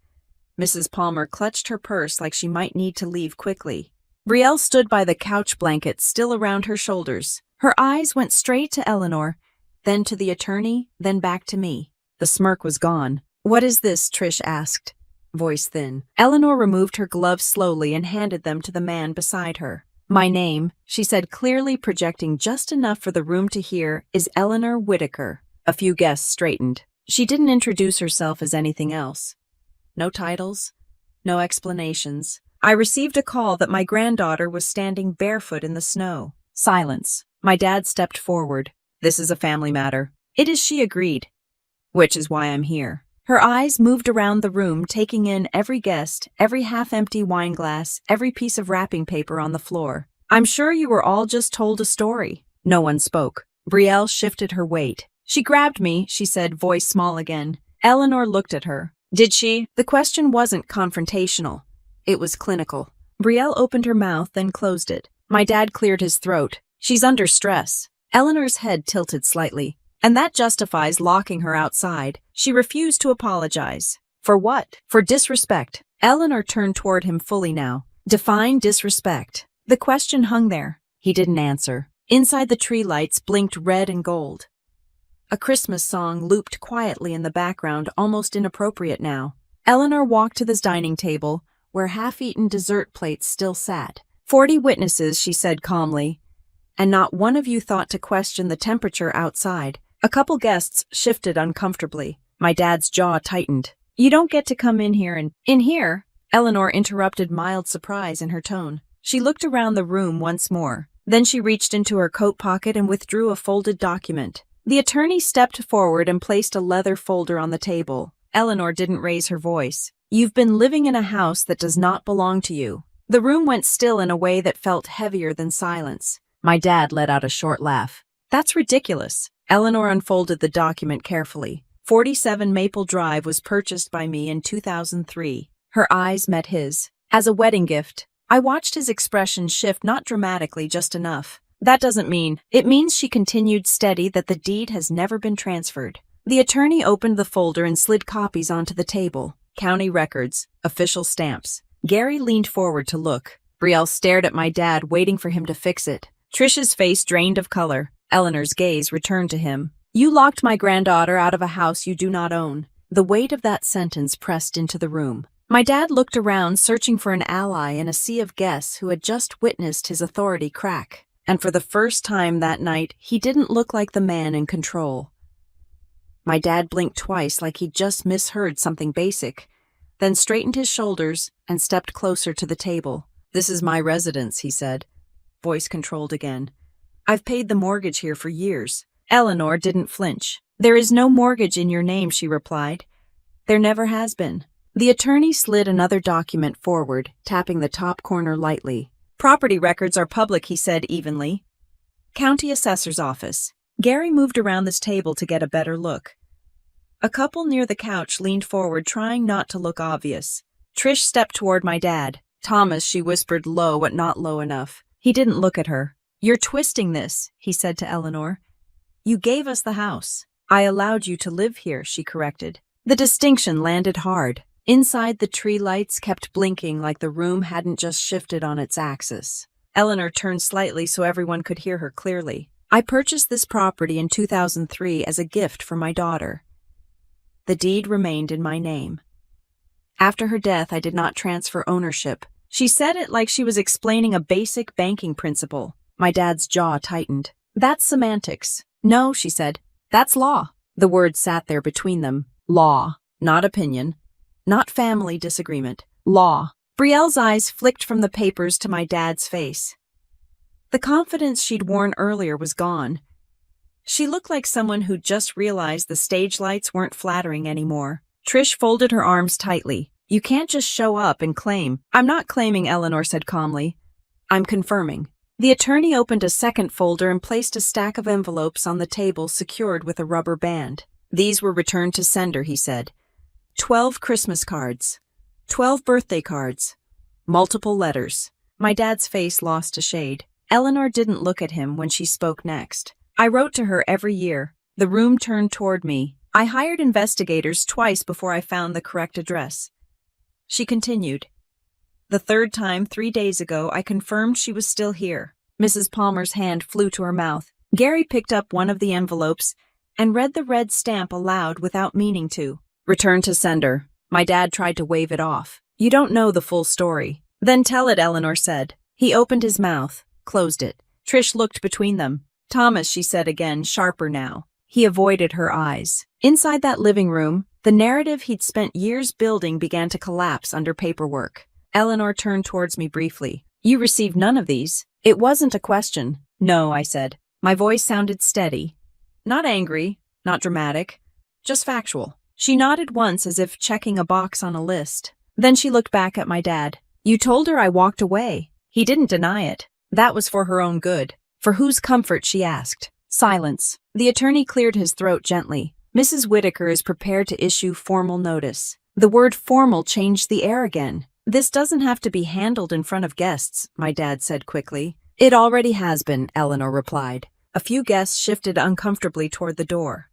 [SPEAKER 1] Mrs. Palmer clutched her purse like she might need to leave quickly. Brielle stood by the couch, blanket still around her shoulders. Her eyes went straight to Eleanor, then to the attorney, then back to me. The smirk was gone. "What is this?" Trish asked, voice thin. Eleanor removed her gloves slowly and handed them to the man beside her. "My name," she said, clearly projecting just enough for the room to hear, "is Eleanor Whitaker." A few guests straightened. She didn't introduce herself as anything else. No titles, no explanations. I received a call that my granddaughter was standing barefoot in the snow. Silence. My dad stepped forward. "This is a family matter." "It is," she agreed. "Which is why I'm here." Her eyes moved around the room, taking in every guest, every half-empty wine glass, every piece of wrapping paper on the floor. "I'm sure you were all just told a story." No one spoke. Brielle shifted her weight. "She grabbed me," she said, voice small again. Eleanor looked at her. "Did she?" The question wasn't confrontational. It was clinical. Brielle opened her mouth, then closed it. My dad cleared his throat. "She's under stress." Eleanor's head tilted slightly. "And that justifies locking her outside." She refused to apologize. For what? For disrespect. Eleanor turned toward him fully now. Define disrespect. The question hung there. He didn't answer. Inside the tree lights blinked red and gold. A Christmas song looped quietly in the background, almost inappropriate now. Eleanor walked to the dining table, where half-eaten dessert plates still sat. 40 witnesses, she said calmly. And not one of you thought to question the temperature outside. A couple guests shifted uncomfortably. My dad's jaw tightened. You don't get to come in here and— In here? Eleanor interrupted, mild surprise in her tone. She looked around the room once more. Then she reached into her coat pocket and withdrew a folded document. The attorney stepped forward and placed a leather folder on the table. Eleanor didn't raise her voice. You've been living in a house that does not belong to you. The room went still in a way that felt heavier than silence. My dad let out a short laugh. That's ridiculous. Eleanor unfolded the document carefully. 47 Maple Drive was purchased by me in 2003. Her eyes met his. As a wedding gift. I watched his expression shift, not dramatically, just enough. That doesn't mean— It means, she continued steady, that the deed has never been transferred. The attorney opened the folder and slid copies onto the table. County records, official stamps. Gary leaned forward to look. Brielle stared at my dad, waiting for him to fix it. Trish's face drained of color. Eleanor's gaze returned to him. You locked my granddaughter out of a house you do not own. The weight of that sentence pressed into the room. My dad looked around, searching for an ally in a sea of guests who had just witnessed his authority crack. And for the first time that night, he didn't look like the man in control. My dad blinked twice, like he'd just misheard something basic, then straightened his shoulders and stepped closer to the table. This is my residence, he said, voice controlled again. I've paid the mortgage here for years. Eleanor didn't flinch. There is no mortgage in your name, she replied. There never has been. The attorney slid another document forward, tapping the top corner lightly. Property records are public, he said evenly. County Assessor's Office. Gary moved around this table to get a better look. A couple near the couch leaned forward, trying not to look obvious. Trish stepped toward my dad. Thomas, she whispered, low but not low enough. He didn't look at her. You're twisting this, he said to Eleanor. You gave us the house. I allowed you to live here, she corrected. The distinction landed hard. Inside, the tree lights kept blinking like the room hadn't just shifted on its axis. Eleanor turned slightly so everyone could hear her clearly. I purchased this property in 2003 as a gift for my daughter. The deed remained in my name. After her death, I did not transfer ownership. She said it like she was explaining a basic banking principle. My dad's jaw tightened. That's semantics. No, she said. That's law. The word sat there between them. Law, not opinion. Not family disagreement. Law. Brielle's eyes flicked from the papers to my dad's face. The confidence she'd worn earlier was gone. She looked like someone who'd just realized the stage lights weren't flattering anymore. Trish folded her arms tightly. You can't just show up and claim. I'm not claiming, Eleanor said calmly. I'm confirming. The attorney opened a second folder and placed a stack of envelopes on the table secured with a rubber band. These were returned to sender, he said. 12 Christmas cards, 12 birthday cards, multiple letters. My dad's face lost a shade. Eleanor didn't look at him when she spoke next. I wrote to her every year. The room turned toward me. I hired investigators twice before I found the correct address. She continued. The third time, 3 days ago, I confirmed she was still here. Mrs. Palmer's hand flew to her mouth. Gary picked up one of the envelopes and read the red stamp aloud without meaning to. Return to sender. My dad tried to wave it off. You don't know the full story. Then tell it, Eleanor said. He opened his mouth, closed it. Trish looked between them. Thomas, she said again, sharper now. He avoided her eyes. Inside that living room, the narrative he'd spent years building began to collapse under paperwork. Eleanor turned towards me briefly. You received none of these. It wasn't a question. No, I said. My voice sounded steady. Not angry, not dramatic, just factual. She nodded once as if checking a box on a list. Then she looked back at my dad. You told her I walked away. He didn't deny it. That was for her own good. For whose comfort, she asked. Silence. The attorney cleared his throat gently. Mrs. Whitaker is prepared to issue formal notice. The word formal changed the air again. This doesn't have to be handled in front of guests, my dad said quickly. It already has been, Eleanor replied. A few guests shifted uncomfortably toward the door.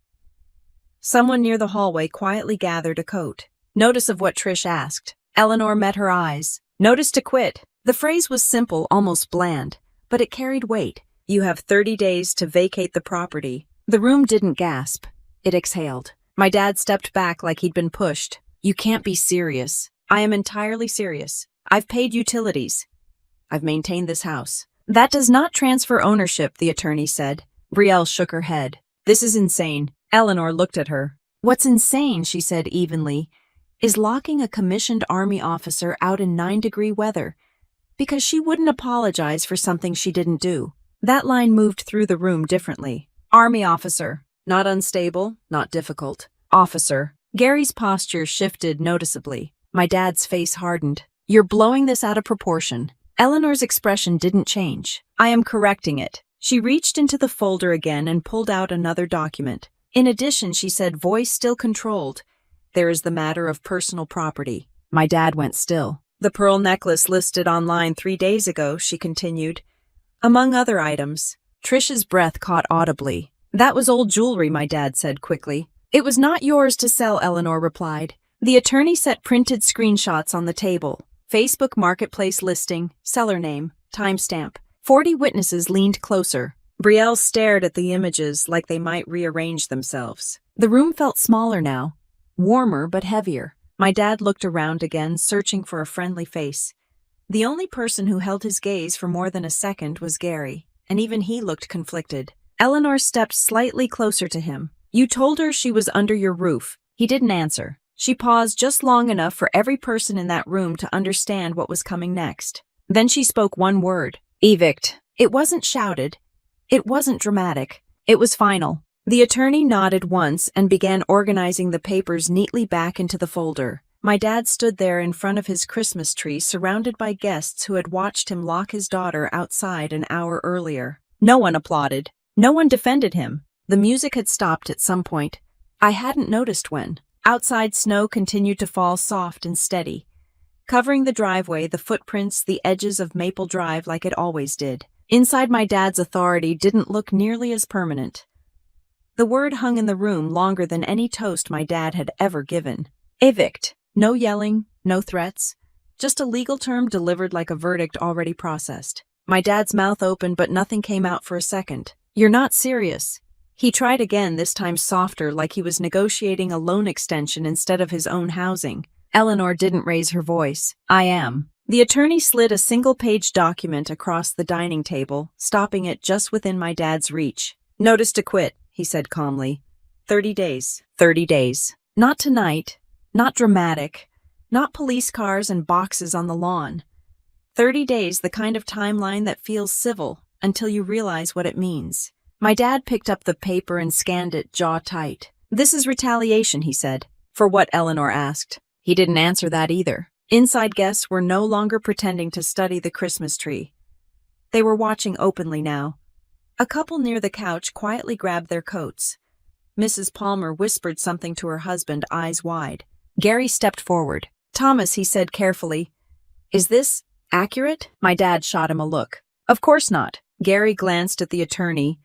[SPEAKER 1] Someone near the hallway quietly gathered a coat. Notice of what Trish asked. Eleanor met her eyes. Notice to quit. The phrase was simple, almost bland, but it carried weight. You have 30 days to vacate the property. The room didn't gasp. It exhaled. My dad stepped back like he'd been pushed. You can't be serious. I am entirely serious. I've paid utilities. I've maintained this house. That does not transfer ownership, the attorney said. Brielle shook her head. This is insane. Eleanor looked at her. What's insane, she said evenly, is locking a commissioned army officer out in 9-degree weather because she wouldn't apologize for something she didn't do. That line moved through the room differently. Army officer. Not unstable, not difficult. Officer. Gary's posture shifted noticeably. My dad's face hardened. You're blowing this out of proportion. Eleanor's expression didn't change. I am correcting it. She reached into the folder again and pulled out another document. In addition, she said, voice still controlled, there is the matter of personal property. My dad went still. The pearl necklace listed online 3 days ago, she continued. Among other items. Trish's breath caught audibly. That was old jewelry, my dad said quickly. It was not yours to sell, Eleanor replied. The attorney set printed screenshots on the table. Facebook Marketplace listing, seller name, timestamp. 40 witnesses leaned closer. Brielle stared at the images like they might rearrange themselves. The room felt smaller now, warmer but heavier. My dad looked around again, searching for a friendly face. The only person who held his gaze for more than a second was Gary, and even he looked conflicted. Eleanor stepped slightly closer to him. You told her she was under your roof. He didn't answer. She paused just long enough for every person in that room to understand what was coming next. Then she spoke one word. Evict. It wasn't shouted. It wasn't dramatic. It was final. The attorney nodded once and began organizing the papers neatly back into the folder. My dad stood there in front of his Christmas tree, surrounded by guests who had watched him lock his daughter outside an hour earlier. No one applauded. No one defended him. The music had stopped at some point. I hadn't noticed when. Outside, snow continued to fall soft and steady, covering the driveway, the footprints, the edges of Maple Drive like it always did. Inside, my dad's authority didn't look nearly as permanent. The word hung in the room longer than any toast my dad had ever given. Evict. No yelling, no threats. Just a legal term delivered like a verdict already processed. My dad's mouth opened, but nothing came out for a second. You're not serious. He tried again, this time softer, like he was negotiating a loan extension instead of his own housing. Eleanor didn't raise her voice. I am. The attorney slid a single-page document across the dining table, stopping it just within my dad's reach. Notice to quit, he said calmly. 30 days. 30 days. Not tonight. Not dramatic. Not police cars and boxes on the lawn. 30 days, the kind of timeline that feels civil until you realize what it means. My dad picked up the paper and scanned it, jaw tight. This is retaliation, he said. For what? Eleanor asked. He didn't answer that either. Inside guests were no longer pretending to study the Christmas tree. They were watching openly now. A couple near the couch quietly grabbed their coats. Mrs. Palmer whispered something to her husband, eyes wide. Gary stepped forward. Thomas, he said carefully. Is this accurate? My dad shot him a look. Of course not. Gary glanced at the attorney,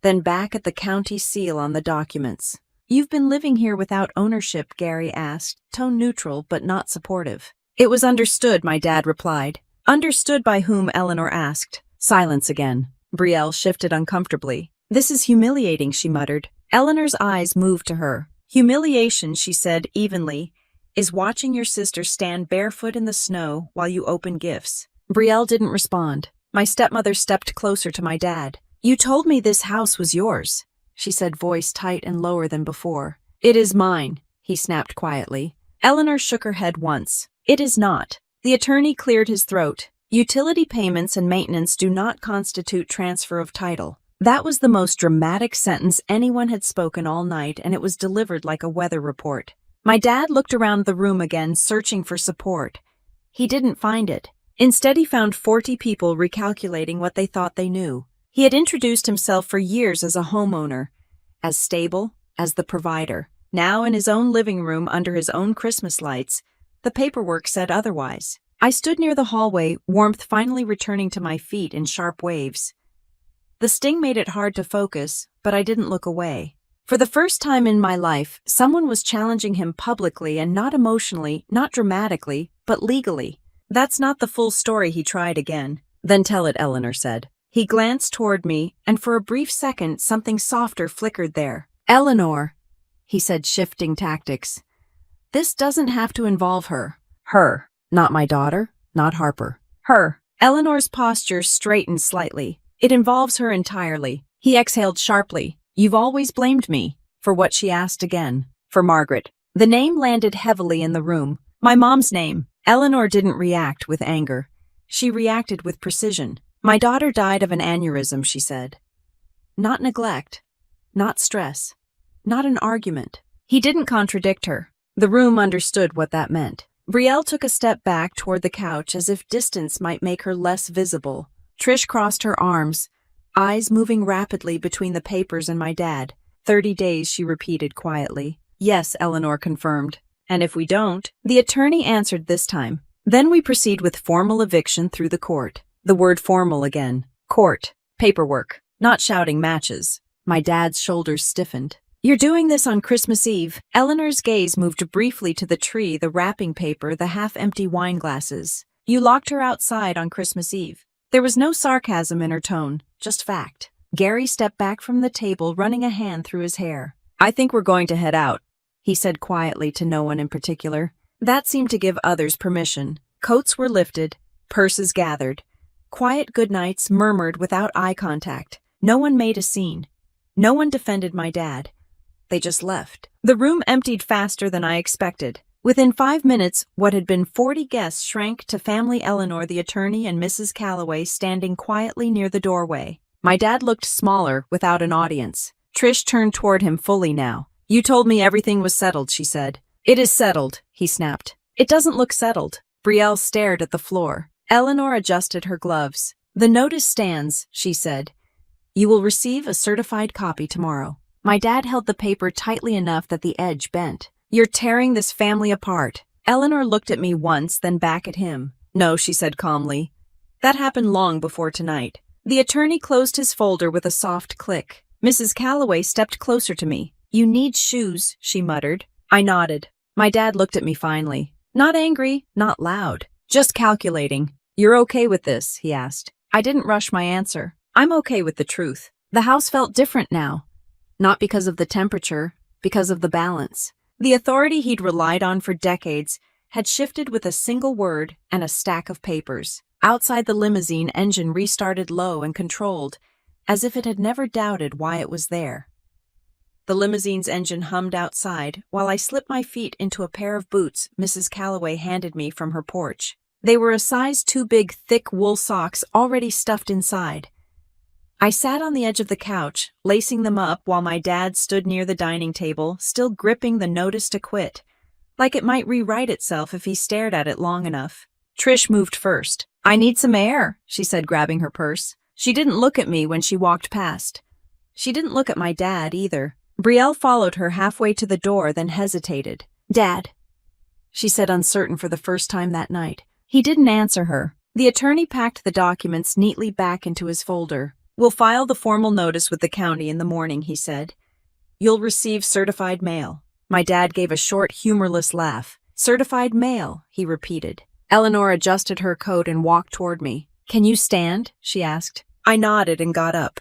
[SPEAKER 1] then back at the county seal on the documents. You've been living here without ownership, Gary asked, tone neutral but not supportive. It was understood, my dad replied. Understood by whom? Eleanor asked. Silence again. Brielle shifted uncomfortably. This is humiliating, she muttered. Eleanor's eyes moved to her. Humiliation, she said evenly, is watching your sister stand barefoot in the snow while you open gifts. Brielle didn't respond. My stepmother stepped closer to my dad. You told me this house was yours, she said, voice tight and lower than before. It is mine, he snapped quietly. Eleanor shook her head once. It is not. The attorney cleared his throat. Utility payments and maintenance do not constitute transfer of title. That was the most dramatic sentence anyone had spoken all night, and it was delivered like a weather report. My dad looked around the room again, searching for support. He didn't find it. Instead, he found 40 people recalculating what they thought they knew. He had introduced himself for years as a homeowner, as stable, as the provider. Now, in his own living room under his own Christmas lights, the paperwork said otherwise. I stood near the hallway, warmth finally returning to my feet in sharp waves. The sting made it hard to focus, but I didn't look away. For the first time in my life, someone was challenging him publicly and not emotionally, not dramatically, but legally. That's not the full story, he tried again. Then tell it, Eleanor said. He glanced toward me, and for a brief second something softer flickered there. Eleanor, he said, shifting tactics. This doesn't have to involve her. Her. Not my daughter, not Harper. Her. Eleanor's posture straightened slightly. It involves her entirely. He exhaled sharply. You've always blamed me. For what? She asked again. For Margaret. The name landed heavily in the room. My mom's name. Eleanor didn't react with anger. She reacted with precision. My daughter died of an aneurysm, she said. Not neglect. Not stress. Not an argument. He didn't contradict her. The room understood what that meant. Brielle took a step back toward the couch as if distance might make her less visible. Trish crossed her arms, eyes moving rapidly between the papers and my dad. 30 days, she repeated quietly. Yes, Eleanor confirmed. And if we don't? The attorney answered this time. Then we proceed with formal eviction through the court. The word formal again. Court. Paperwork. Not shouting matches. My dad's shoulders stiffened. You're doing this on Christmas Eve. Eleanor's gaze moved briefly to the tree, the wrapping paper, the half-empty wine glasses. You locked her outside on Christmas Eve. There was no sarcasm in her tone, just fact. Gary stepped back from the table, running a hand through his hair. I think we're going to head out, he said quietly to no one in particular. That seemed to give others permission. Coats were lifted, purses gathered. Quiet goodnights murmured without eye contact. No one made a scene. No one defended my dad. They just left. The room emptied faster than I expected. Within 5 minutes, what had been 40 guests shrank to family Eleanor, the attorney, and Mrs. Calloway standing quietly near the doorway. My dad looked smaller without an audience. Trish turned toward him fully now. You told me everything was settled, she said. It is settled, he snapped. It doesn't look settled. Brielle stared at the floor. Eleanor adjusted her gloves. The notice stands, she said. You will receive a certified copy tomorrow. My dad held the paper tightly enough that the edge bent. You're tearing this family apart. Eleanor looked at me once, then back at him. No, she said calmly. That happened long before tonight. The attorney closed his folder with a soft click. Mrs. Calloway stepped closer to me. You need shoes, she muttered. I nodded. My dad looked at me finally. Not angry, not loud. Just calculating. You're okay with this? He asked. I didn't rush my answer. I'm okay with the truth. The house felt different now. Not because of the temperature, because of the balance. The authority he'd relied on for decades had shifted with a single word and a stack of papers. Outside, the limousine engine restarted low and controlled, as if it had never doubted why it was there. The limousine's engine hummed outside while I slipped my feet into a pair of boots Mrs. Calloway handed me from her porch. They were a size too big, thick wool socks already stuffed inside. I sat on the edge of the couch, lacing them up while my dad stood near the dining table, still gripping the notice to quit, like it might rewrite itself if he stared at it long enough. Trish moved first. I need some air, she said, grabbing her purse. She didn't look at me when she walked past. She didn't look at my dad either. Brielle followed her halfway to the door, then hesitated. Dad, she said, uncertain for the first time that night. He didn't answer her. The attorney packed the documents neatly back into his folder. We'll file the formal notice with the county in the morning, he said. You'll receive certified mail. My dad gave a short, humorless laugh. Certified mail, he repeated. Eleanor adjusted her coat and walked toward me. Can you stand? She asked. I nodded and got up.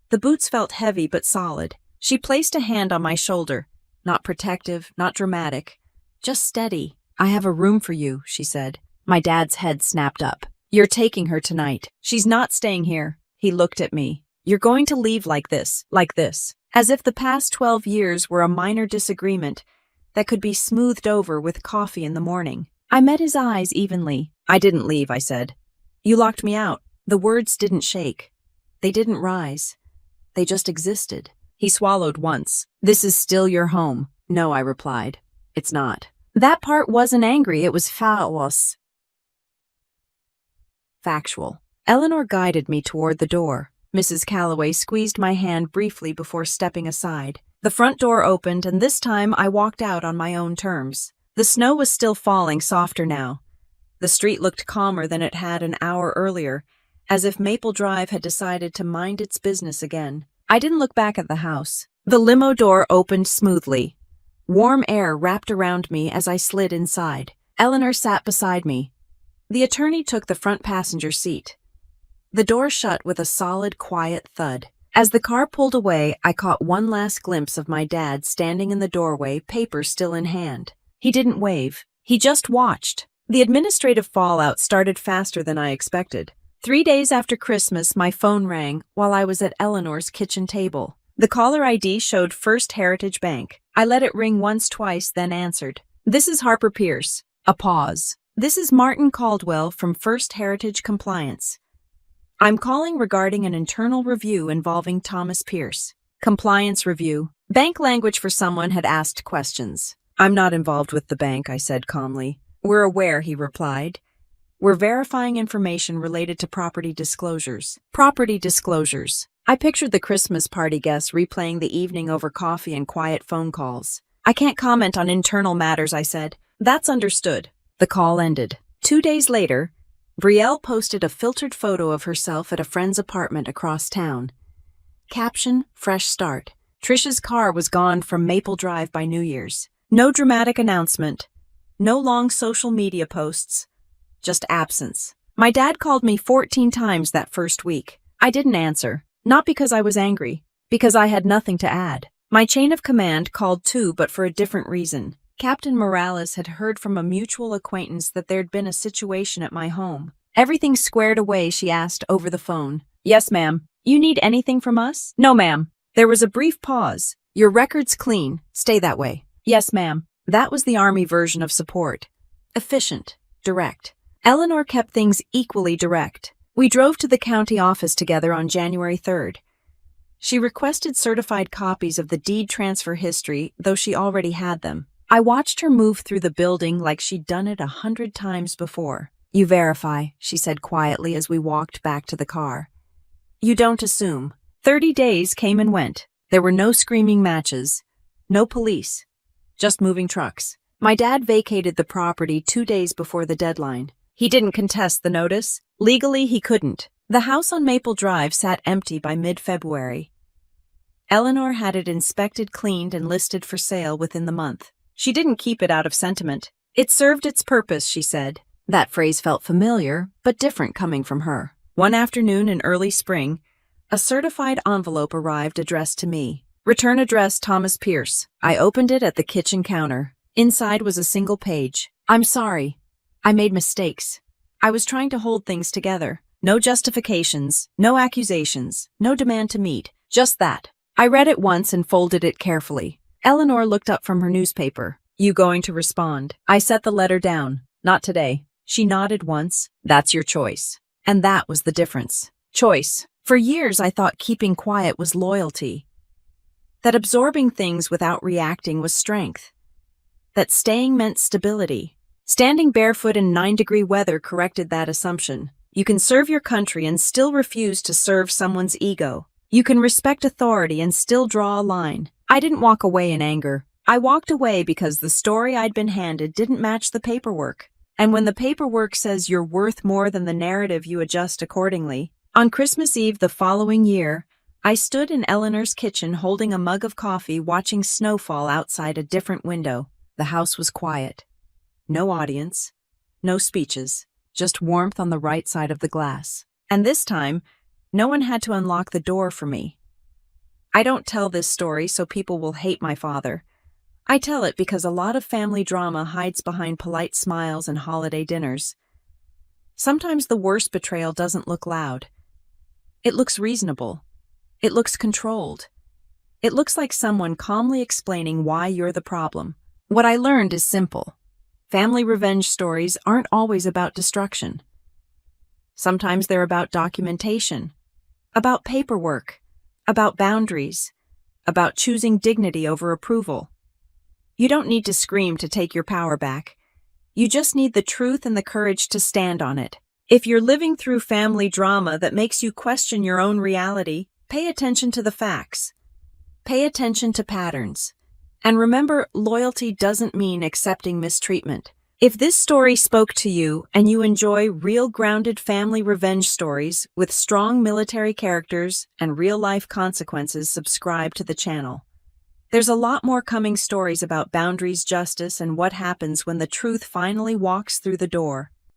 [SPEAKER 1] The boots felt heavy but solid. She placed a hand on my shoulder. Not protective, not dramatic. Just steady. I have a room for you, she said. My dad's head snapped up. You're taking her tonight. She's not staying here. He looked at me. You're going to leave like this, as if the past 12 years were a minor disagreement that could be smoothed over with coffee in the morning. I met his eyes evenly. I didn't leave, I said. You locked me out. The words didn't shake. They didn't rise. They just existed. He swallowed once. This is still your home. No, I replied. It's not. That part wasn't angry, it was factual. Eleanor guided me toward the door. Mrs. Calloway squeezed my hand briefly before stepping aside. The front door opened, and this time I walked out on my own terms. The snow was still falling, softer now. The street looked calmer than it had an hour earlier, as if Maple Drive had decided to mind its business again. I didn't look back at the house. The limo door opened smoothly. Warm air wrapped around me as I slid inside. Eleanor sat beside me. The attorney took the front passenger seat. The door shut with a solid, quiet thud. As the car pulled away, I caught one last glimpse of my dad standing in the doorway, paper still in hand. He didn't wave. He just watched. The administrative fallout started faster than I expected. 3 days after Christmas, my phone rang while I was at Eleanor's kitchen table. The caller ID showed First Heritage Bank. I let it ring once, twice, then answered. "This is Harper Pierce." A pause. "This is Martin Caldwell from First Heritage Compliance. I'm calling regarding an internal review involving Thomas Pierce." Compliance review. Bank language for someone had asked questions. "I'm not involved with the bank," I said calmly. "We're aware," he replied. "We're verifying information related to property disclosures." Property disclosures. I pictured the Christmas party guests replaying the evening over coffee and quiet phone calls. "I can't comment on internal matters," I said. "That's understood." The call ended. 2 days later, Brielle posted a filtered photo of herself at a friend's apartment across town. Caption, "Fresh start." Trisha's car was gone from Maple Drive by New Year's. No dramatic announcement. No long social media posts. Just absence. My dad called me 14 times that first week. I didn't answer. Not because I was angry. Because I had nothing to add. My chain of command called too, but for a different reason. Captain Morales had heard from a mutual acquaintance that there'd been a situation at my home. "Everything squared away?" she asked over the phone. "Yes, ma'am." "You need anything from us?" "No, ma'am." There was a brief pause. "Your record's clean. Stay that way." "Yes, ma'am." That was the Army version of support. Efficient. Direct. Eleanor kept things equally direct. We drove to the county office together on January 3rd. She requested certified copies of the deed transfer history, though she already had them. I watched her move through the building like she'd done it 100 times before. "You verify," she said quietly as we walked back to the car. "You don't assume." 30 days came and went. There were no screaming matches. No police. Just moving trucks. My dad vacated the property 2 days before the deadline. He didn't contest the notice. Legally, he couldn't. The house on Maple Drive sat empty by mid-February. Eleanor had it inspected, cleaned, and listed for sale within the month. She didn't keep it out of sentiment. It served its purpose, she said. That phrase felt familiar, but different coming from her. One afternoon in early spring, a certified envelope arrived addressed to me. Return address Thomas Pierce. I opened it at the kitchen counter. Inside was a single page. "I'm sorry. I made mistakes. I was trying to hold things together. No justifications, no accusations, no demand to meet. Just that." I read it once and folded it carefully. Eleanor looked up from her newspaper. "You going to respond?" I set the letter down. "Not today." She nodded once. "That's your choice." And that was the difference. Choice. For years I thought keeping quiet was loyalty. That absorbing things without reacting was strength. That staying meant stability. Standing barefoot in 9-degree weather corrected that assumption. You can serve your country and still refuse to serve someone's ego. You can respect authority and still draw a line. I didn't walk away in anger. I walked away because the story I'd been handed didn't match the paperwork. And when the paperwork says you're worth more than the narrative, you adjust accordingly. On Christmas Eve the following year, I stood in Eleanor's kitchen holding a mug of coffee, watching snowfall outside a different window. The house was quiet. No audience. No speeches. Just warmth on the right side of the glass. And this time, no one had to unlock the door for me. I don't tell this story so people will hate my father. I tell it because a lot of family drama hides behind polite smiles and holiday dinners. Sometimes the worst betrayal doesn't look loud. It looks reasonable. It looks controlled. It looks like someone calmly explaining why you're the problem. What I learned is simple. Family revenge stories aren't always about destruction. Sometimes they're about documentation, about paperwork, about boundaries, about choosing dignity over approval. You don't need to scream to take your power back. You just need the truth and the courage to stand on it. If you're living through family drama that makes you question your own reality, pay attention to the facts. Pay attention to patterns. And remember, loyalty doesn't mean accepting mistreatment. If this story spoke to you and you enjoy real grounded family revenge stories with strong military characters and real-life consequences, subscribe to the channel. There's a lot more coming stories about boundaries, justice, and what happens when the truth finally walks through the door.